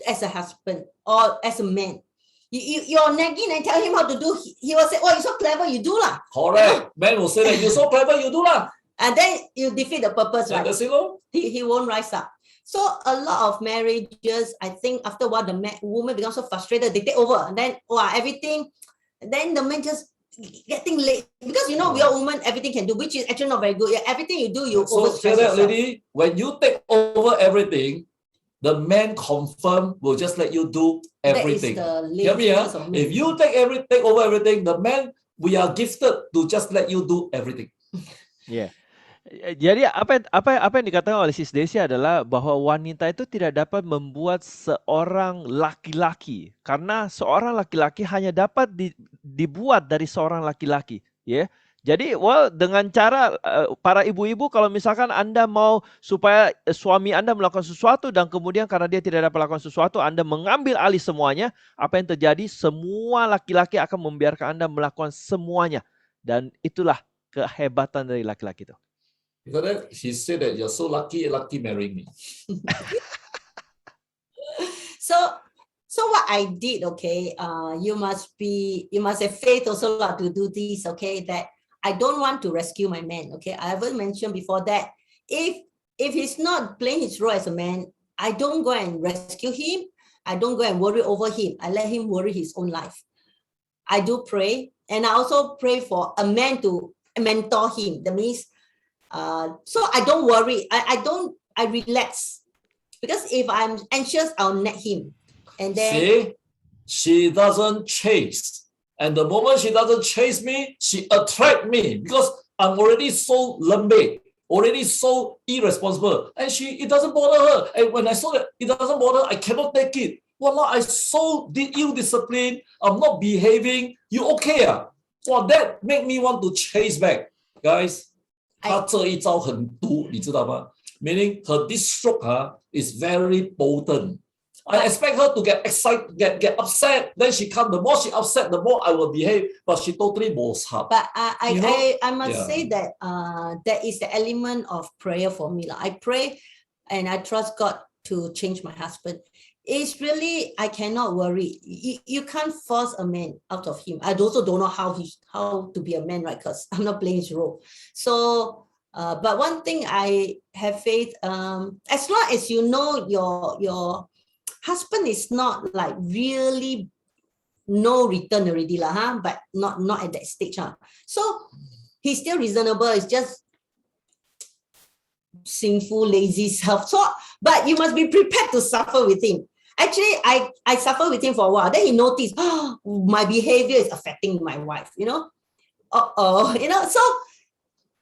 S5: as a husband or as a man, you're nagging and tell him how to do. He will say, "Oh, you're so clever, you do lah."
S1: Correct. Man will say that you're so clever, you do lah.
S5: And then you defeat the purpose,
S1: And
S5: right?
S1: that's it, lor.
S5: He won't rise up. So a lot of marriages, I think after a while, the woman becomes so frustrated, they take over, and then everything, then the man just getting late because we are women, everything can do, which is actually not very good. Yeah, everything you do, you
S1: So
S5: overstress
S1: hear that,
S5: yourself.
S1: lady? When you take over everything, the man confirm will just let you do everything.
S5: That is the
S1: Hear me,
S5: laziness of men.
S1: If you take over everything, the man, we are gifted to just let you do everything.
S2: Yeah. Jadi apa yang dikatakan oleh Sis Desi adalah bahawa wanita itu tidak dapat membuat seorang laki-laki karena seorang laki-laki hanya dapat dibuat dari seorang laki-laki, ya. Jadi dengan cara para ibu-ibu, kalau misalkan Anda mau supaya suami Anda melakukan sesuatu dan kemudian karena dia tidak dapat melakukan sesuatu, Anda mengambil alih semuanya, apa yang terjadi? Semua laki-laki akan membiarkan Anda melakukan semuanya, dan itulah kehebatan dari laki-laki itu.
S1: Because then he said that you're so lucky marrying me.
S5: So what I did, okay, you must have faith also to do this, okay, that I don't want to rescue my man, okay. I haven't mentioned before that if he's not playing his role as a man, I don't go and rescue him. I don't go and worry over him. I let him worry his own life. I do pray, and I also pray for a man to mentor him. That means, so I don't worry. I relax, because if I'm anxious, I'll net him, and then
S1: See, she doesn't chase. And the moment she doesn't chase me, she attract me because I'm already so lambe, already so irresponsible. And it doesn't bother her. And when I saw that it doesn't bother, I cannot take it. Well, I so ill-disciplined, I'm not behaving. You okay? Well, that make me want to chase back. Guys, 她这一招很毒，你知道吗？ Meaning her this stroke is very potent. I expect her to get excited, get upset. Then she come. The more she upset, the more I will behave. But she totally was up.
S5: But I must
S1: Yeah.
S5: say that there is the element of prayer for me. I pray and I trust God to change my husband. It's really, I cannot worry. You can't force a man out of him. I also don't know how to be a man, right? Because I'm not playing his role. So, but one thing I have faith, as long as you know your husband is not like really no return already lah, but not at that stage. So he's still reasonable. It's just sinful, lazy self. So, but you must be prepared to suffer with him. Actually, I suffer with him for a while. Then he noticed, my behavior is affecting my wife, so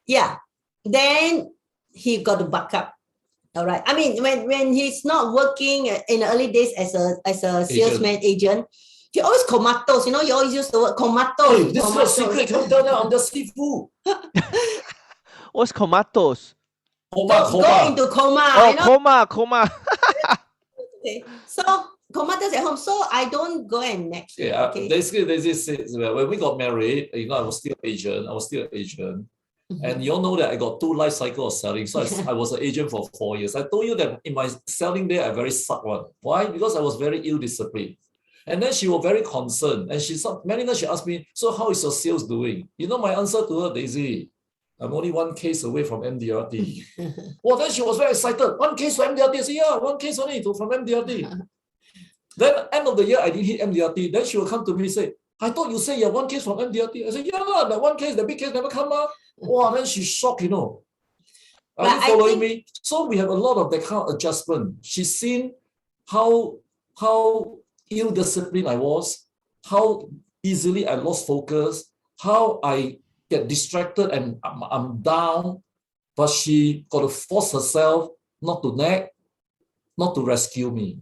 S5: yeah. Then he got to buck up. All right. I mean, when he's not working in the early days as a salesman agent, he always comatose. You always use the word comatose.
S1: Hey, this is a secret. Don't tell them I'm just seafood.
S2: What's comatose?
S5: Go
S1: Coma.
S5: into coma.
S2: Oh, coma.
S5: Okay. So comatose at home. So I don't go and next.
S1: Yeah,
S5: Okay.
S1: basically, when we got married, I was still an agent. And you all know that I got 2 life cycles of selling. So I was an agent for 4 years. I told you that in my selling day, I very suck one. Why? Because I was very ill-disciplined. And then she was very concerned. And many times she asked me, so how is your sales doing? My answer to her, Daisy, I'm only 1 case away from MDRT. Well, then she was very excited. 1 case from MDRT. I said, yeah, 1 case only from MDRT. Then end of the year, I didn't hit MDRT. Then she will come to me and say, I thought you said you have 1 case from MDRT. I said, yeah, that 1 case, the big case never come up. Wow, then she's shocked, Are you following me? So we have a lot of that kind of adjustment. She's seen how ill-disciplined I was, how easily I lost focus, how I get distracted and I'm down, but she got to force herself not to nag. not to rescue me.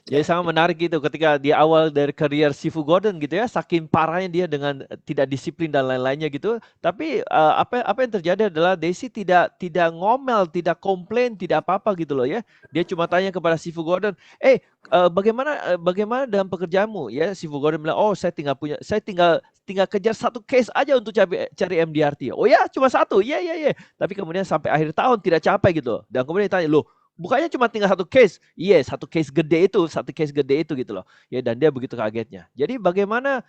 S2: Jadi sangat menarik gitu ketika di awal dari karier Sifu Gordon gitu ya, saking parahnya dia dengan tidak disiplin dan lain-lainnya gitu. Tapi apa yang terjadi adalah Daisy tidak ngomel, tidak komplain, tidak apa-apa gitu loh ya. Dia cuma tanya kepada Sifu Gordon, bagaimana dalam pekerjaanmu ya? Sifu Gordon bilang, oh saya tinggal kejar satu case aja untuk cari MDRT. Oh ya, cuma satu. Iya. Tapi kemudian sampai akhir tahun tidak capai gitu. Dan kemudian ditanya, loh, bukannya cuma tinggal satu case? Iya, satu case gede itu gitu loh. Ya, dan dia begitu kagetnya. Jadi bagaimana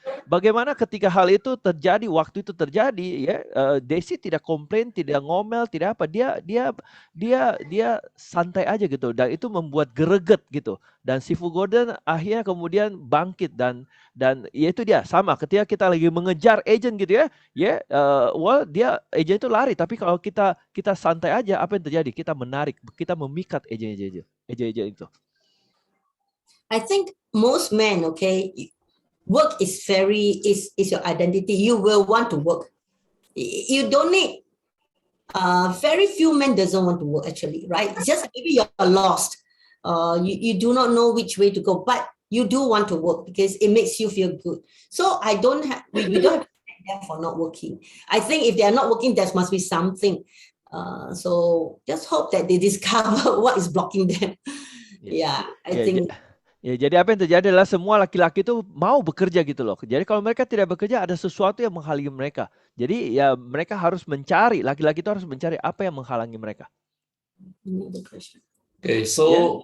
S2: ketika hal itu terjadi, waktu itu terjadi ya, Daisy tidak komplain, tidak ngomel, tidak apa. Dia santai aja gitu, dan itu membuat greget gitu. Dan Sifu Gordon akhirnya kemudian bangkit dan ya itu dia sama ketika kita lagi mengejar agent gitu ya, dia agent itu lari, tapi kalau kita santai aja, apa yang terjadi? Kita menarik, kita memikat agent itu.
S5: I think most men, okay, work is your identity. You will want to work. You don't need. Very few men doesn't want to work actually, right? Just maybe you're lost. You do not know which way to go, but you do want to work because it makes you feel good. So we don't have to thank them for not working. I think if they are not working, there must be something. So just hope that they discover what is blocking them. I think.
S2: Ya, jadi apa yang terjadi adalah semua laki-laki itu mau bekerja gitu loh. Jadi kalau mereka tidak bekerja, ada sesuatu yang menghalangi mereka. Jadi ya mereka harus mencari, laki-laki itu harus mencari apa yang menghalangi mereka.
S1: Okay, so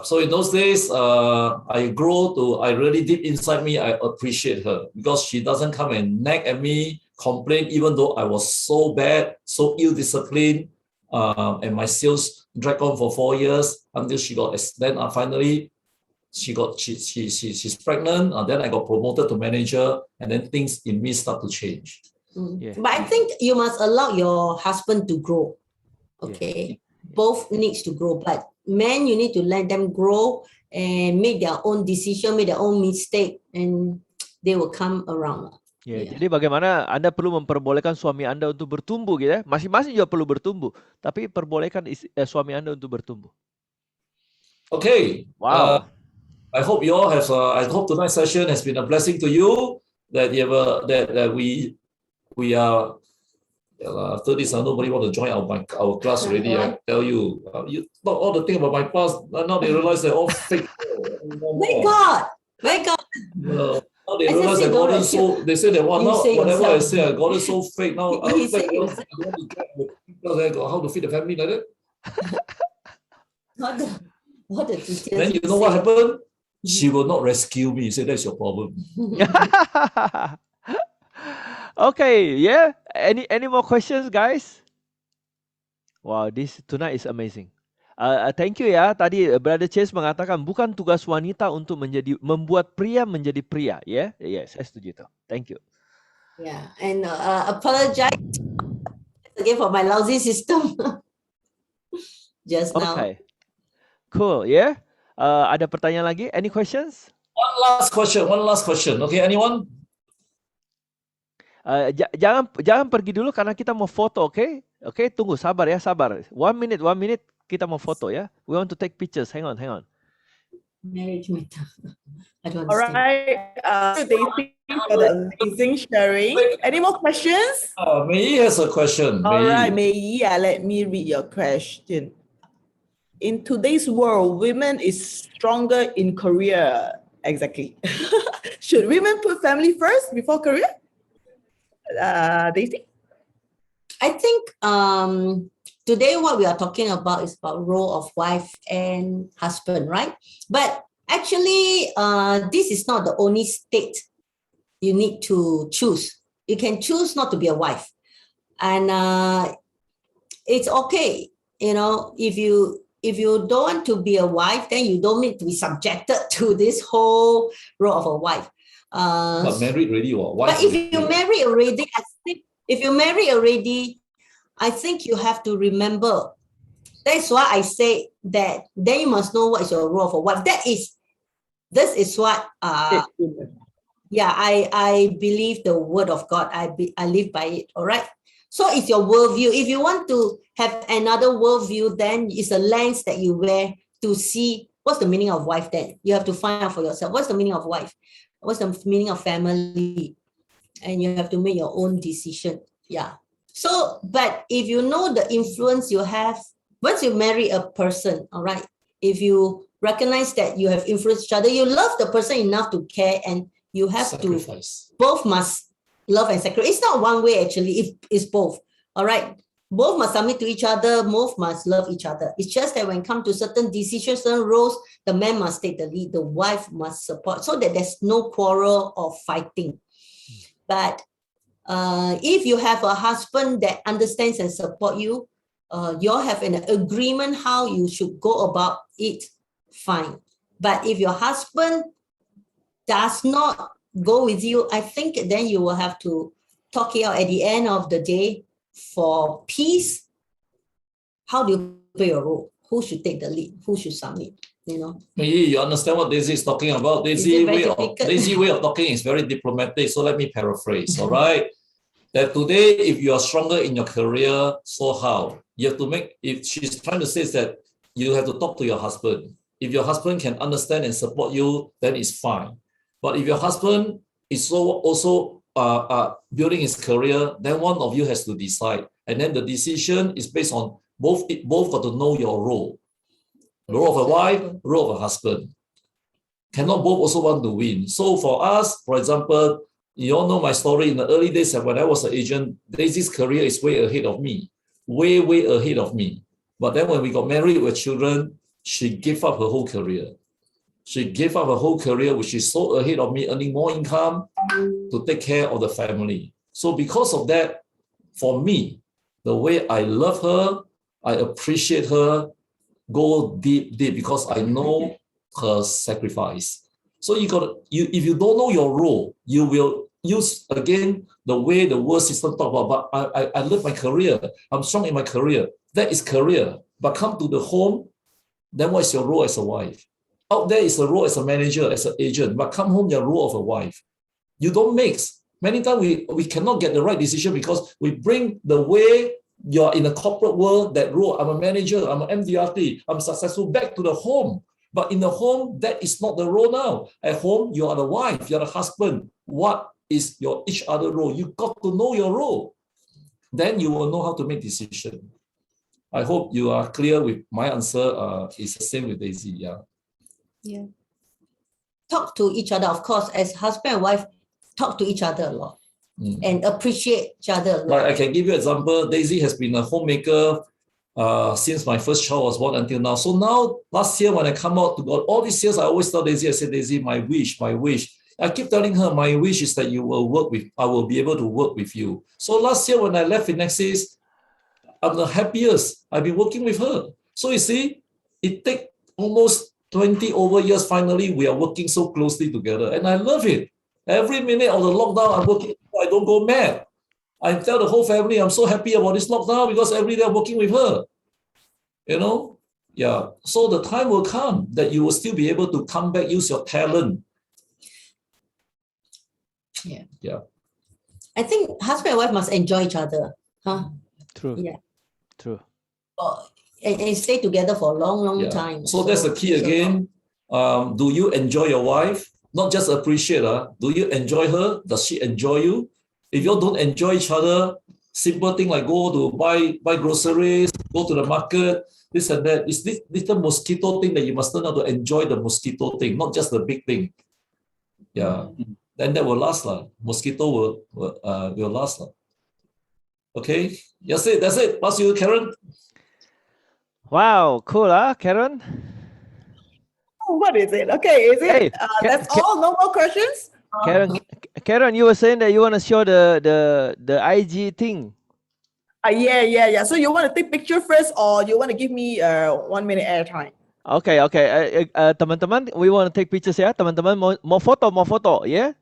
S1: so in those days, I really deep inside me, I appreciate her because she doesn't come and nag at me, complain, even though I was so bad, so ill-disciplined, and my sales dragged on for 4 years until she got, then finally, she's pregnant, and then I got promoted to manager, and then things in me start to change.
S5: But I think you must allow your husband to grow. Okay, both needs to grow, but men, you need to let them grow and make their own decision, make their own mistake, and they will come around.
S2: Jadi bagaimana Anda perlu memperbolehkan suami Anda untuk bertumbuh gitu ya. Masing-masing juga perlu bertumbuh, tapi perbolehkan suami Anda untuk bertumbuh.
S1: Okay.
S2: Wow.
S1: I hope you all have. I hope tonight's session has been a blessing to you. That we are. After this, nobody want to join our class already. I tell you, not all the thing about my past. Now they realize they're all fake.
S5: My God.
S1: Now they realize I got it so. They say that whatever I say, I got it so fake. Now how to feed the family like that?
S5: What the details?
S1: Then you know what happened? She will not rescue me. Say that's your problem.
S2: Okay, yeah. Any more questions, guys? Wow, this tonight is amazing. Thank you ya. Tadi Brother Chase mengatakan bukan tugas wanita untuk membuat pria menjadi pria. Ya, saya setuju itu. Thank you.
S5: Yeah, and apologize again for my lousy system just now.
S2: Okay, cool. Yeah. Ada pertanyaan lagi? Any questions?
S1: One last question. Okay, anyone?
S2: Jangan pergi dulu karena kita mau foto, okay? Okay, tunggu, sabar. 1 minute kita mau foto ya. We want to take pictures. Hang on.
S5: Marriage matter. I don't understand.
S3: All right. Daisy for the amazing sharing. Any more questions?
S1: Mei has a question.
S3: All right, Mei, let me read your question. In today's world, women is stronger in career. Exactly. Should women put family first before career? Daisy?
S5: I think today what we are talking about is about role of wife and husband, right? But actually, this is not the only state you need to choose. You can choose not to be a wife. And it's okay, you know, if you don't want to be a wife, then you don't need to be subjected to this whole role of a wife.
S1: But married already, or wife?
S5: But if you marry already, I think you have to remember. That's why I say that. Then you must know what is your role of a wife. This is what. I believe the word of God. I live by it. All right. So it's your worldview. If you want to have another worldview, then it's a lens that you wear to see what's the meaning of wife then. You have to find out for yourself. What's the meaning of wife? What's the meaning of family? And you have to make your own decision. Yeah. So, but if you know the influence you have, once you marry a person, all right, if you recognize that you have influenced each other, you love the person enough to care, and you have
S1: Sacrifice.
S5: to, both must love and sacrifice. It's not one way actually, it's both. All right. Both must submit to each other, both must love each other. It's just that when it comes to certain decisions, certain roles, the man must take the lead, the wife must support, so that there's no quarrel or fighting. But if you have a husband that understands and support you, you all have an agreement how you should go about it, fine. But if your husband does not go with you, I think then you will have to talk it out at the end of the day for peace. How do you play your role? Who should take the lead? Who should submit? You know.
S1: Maybe you understand what Daisy is talking about. Daisy way of talking is very diplomatic. So let me paraphrase. All right. That today, if you are stronger in your career, so how? You have to make, if she's trying to say is that you have to talk to your husband. If your husband can understand and support you, then it's fine. But if your husband is also building his career, then one of you has to decide. And then the decision is based on both got to know your role. Role of a wife, role of a husband. Cannot both also want to win. So for us, for example, you all know my story in the early days when I was an agent, Daisy's career is way ahead of me. Way ahead of me. But then when we got married with children, she gave up her whole career. She gave up her whole career, which is so ahead of me, earning more income to take care of the family. So because of that, for me, the way I love her, I appreciate her, go deep, because I know her sacrifice. So if you don't know your role, you will use again the way the world system talk about. But I love my career. I'm strong in my career. That is career. But come to the home, then what is your role as a wife? Out there is a role as a manager, as an agent. But come home, your role of a wife. You don't mix. Many times we cannot get the right decision because we bring the way you're in the corporate world, that role. I'm a manager. I'm an MDRT. I'm successful back to the home. But in the home, that is not the role now. At home, you are the wife, you're the husband. What is your each other role? You got to know your role. Then you will know how to make decisions. I hope you are clear with my answer. It's the same with Daisy.
S5: Yeah. Talk to each other, of course, as husband and wife, talk to each other a lot and appreciate each other a lot.
S1: Like I can give you an example. Daisy has been a homemaker since my first child was born until now. So now, last year when I come out to God, all these years I always tell Daisy, I said, Daisy, my wish. I keep telling her, my wish is that I will be able to work with you. So last year when I left Finexis, I'm the happiest. I've been working with her. So you see, it takes almost 20 over years. Finally, we are working so closely together. And I love it. Every minute of the lockdown, I'm working. I don't go mad. I tell the whole family I'm so happy about this lockdown because every day I'm working with her. You know? Yeah. So the time will come that you will still be able to come back, use your talent. Yeah.
S5: I think husband and wife must enjoy each other. Huh?
S2: True.
S5: Yeah.
S2: True.
S5: And stay together for a long time.
S1: So that's the key again. Do you enjoy your wife? Not just appreciate her. Do you enjoy her? Does she enjoy you? If you don't enjoy each other, simple thing like go to buy groceries, go to the market, this and that. It's this little mosquito thing that you must learn how to enjoy the mosquito thing, not just the big thing. Yeah. Then that will last. Mosquito will last. Okay. That's it. Pass you, Karen.
S2: Wow, cool, Karen?
S3: What is it? Okay, is it?
S2: Hey,
S3: that's all? No more questions?
S2: Karen, you were saying that you want to show the IG thing.
S3: Yeah. So you want to take picture first, or you want to give me 1 minute airtime?
S2: Okay. Teman-teman, we want to take pictures ya. Teman-teman mau foto, yeah?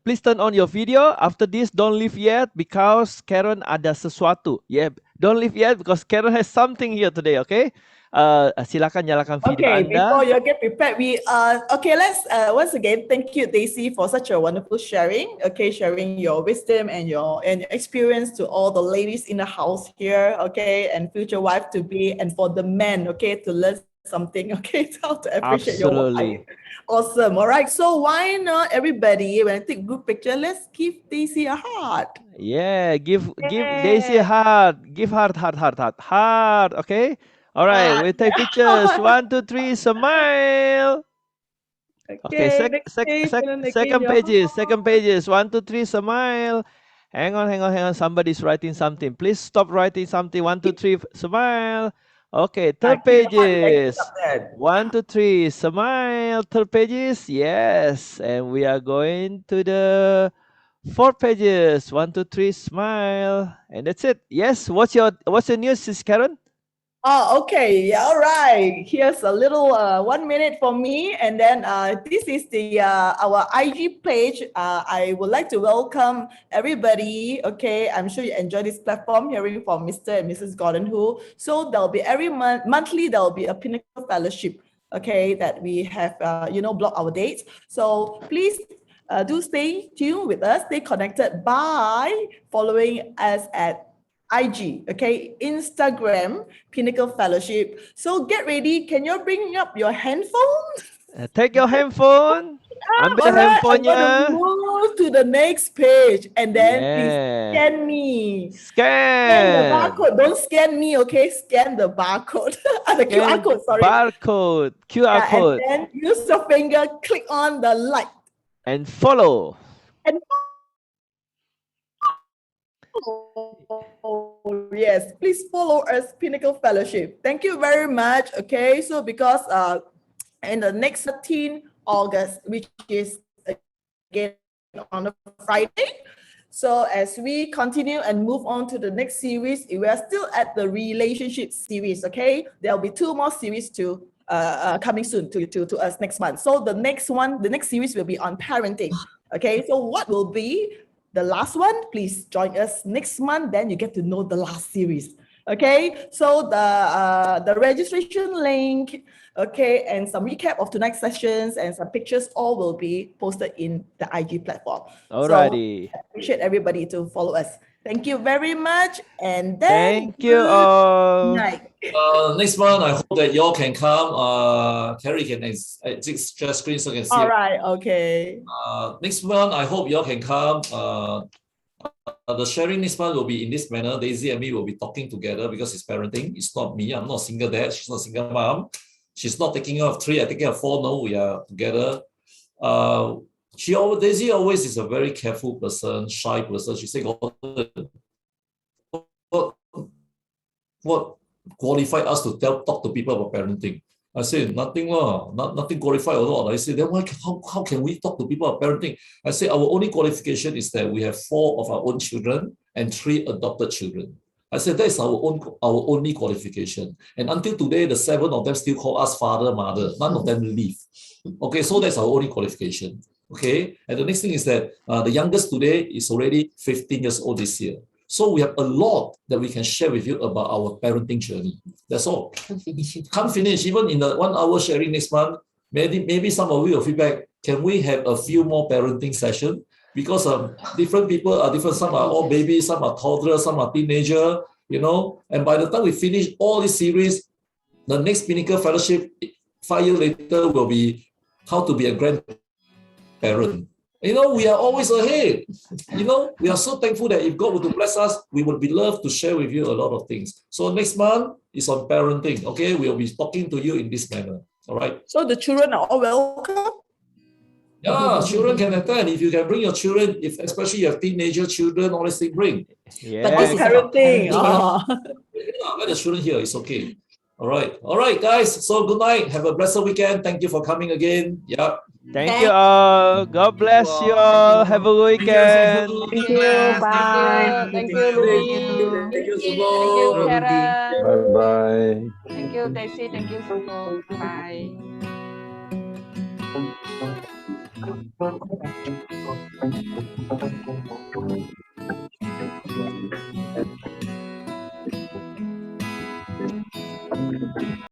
S2: Please turn on your video. After this, don't leave yet because Karen ada sesuatu. Yeah, don't leave yet because Karen has something here today. Okay. silakan nyalakan video
S3: Okay, before
S2: anda.
S3: you get prepared, let's once again thank you, Daisy, for such a wonderful sharing. Okay, sharing your wisdom and your experience to all the ladies in the house here. Okay, and future wife to be, and for the men. Okay, to learn something. Okay, how to appreciate your
S2: Absolutely.
S3: wife. Awesome. All right. So why not everybody, when I take group picture, let's give Daisy a heart.
S2: Yeah, give Daisy a heart. Give heart. Okay. All right, we take pictures. 1, 2, 3, smile. Okay,
S3: Okay, next page, and then again your heart.
S2: second pages. 1, 2, 3, smile. Hang on. Somebody's writing something. Please stop writing something. 1, 2, 3, smile. Okay, third
S3: Keep your heart
S2: pages.
S3: up there.
S2: 1, 2, 3, smile. Third pages, yes. And we are going to the fourth pages. 1, 2, 3, smile. And that's it. Yes. What's your news, Sis Karen?
S3: Oh, okay. Yeah, all right. Here's a little 1 minute for me, and then this is the our IG page. I would like to welcome everybody. Okay, I'm sure you enjoy this platform, hearing from Mr. and Mrs. Gordon Hu. So there'll be every monthly there'll be a Pinnacle Fellowship. Okay, that we have block our dates. So please. Do stay tuned with us. Stay connected by following us at IG, okay, Instagram, Pinnacle Fellowship. So get ready. Can you bring up your handphone?
S2: Take your handphone. Ambil
S3: All right, I'm
S2: handphonenya.
S3: going to move to the next page, and then please
S2: Yeah.
S3: scan me. Scan the
S2: Scan.
S3: barcode. Don't scan me, okay? Scan the barcode. The QR code, sorry.
S2: Barcode. QR
S3: Yeah,
S2: code.
S3: and then use your finger, click on the like.
S2: And follow.
S3: And yes, please follow us, Pinnacle Fellowship. Thank you very much. Okay, so because in the next 13 August, which is again on a Friday. So as we continue and move on to the next series, we are still at the relationship series. Okay, there'll be 2 more series to coming soon to us next month. So the next series will be on parenting. Okay, so what will be the last one? Please join us next month. Then you get to know the last series. Okay, so the registration link, okay, and some recap of tonight's sessions and some pictures all will be posted in the IG platform.
S2: Alrighty.
S3: So I appreciate everybody to follow us. Thank you very much, and then
S2: Thank you all.
S3: night.
S1: Next month, I hope that y'all can come. Carrie can share screen so you can see.
S3: All right, okay.
S1: Next month, I hope y'all can come. The sharing next month will be in this manner. Daisy and me will be talking together because it's parenting. It's not me. I'm not a single dad. She's not a single mom. She's not taking care of 3. I take care of 4. No, we are together. Daisy always is a very careful person, shy person. She said, what qualified us to talk to people about parenting? I said, nothing nothing qualified or not. I said, then how can we talk to people about parenting? I said, our only qualification is that we have 4 of our own children and 3 adopted children. I said, that is our only qualification. And until today, the 7 of them still call us father, mother. None of them leave. Okay, so that's our only qualification. Okay, and the next thing is that the youngest today is already 15 years old this year. So we have a lot that we can share with you about our parenting journey. That's all. Can't finish. Even in the 1 hour sharing next month, maybe some of you will feedback, can we have a few more parenting sessions? Because different people are different. Some are all babies, some are toddlers, some are teenager, And by the time we finish all this series, the next Pinnacle Fellowship 5 years later will be how to be a grandparent. We are always ahead. We are so thankful that if God were to bless us, we would be loved to share with you a lot of things. So next month is on parenting. Okay, we'll be talking to you in this manner. All right.
S3: So the children are all welcome.
S1: Yeah, children can attend. If you can bring your children, especially you have teenager children, all these things, bring.
S2: Yeah.
S5: But this is about
S3: Parenting.
S5: parenting.
S1: Yeah, let the children here. It's okay. All right, guys. So good night. Have a blessed weekend. Thank you for coming again. Yeah.
S2: Thank you all. God bless you all. Have a good weekend.
S6: Thank you.
S4: Bye.
S6: Thank you, Louis.
S1: Thank you,
S6: Thank you,
S1: Subo.
S6: Karen.
S7: Bye-bye.
S6: Thank you, Daisy. Thank you, Suko. Bye.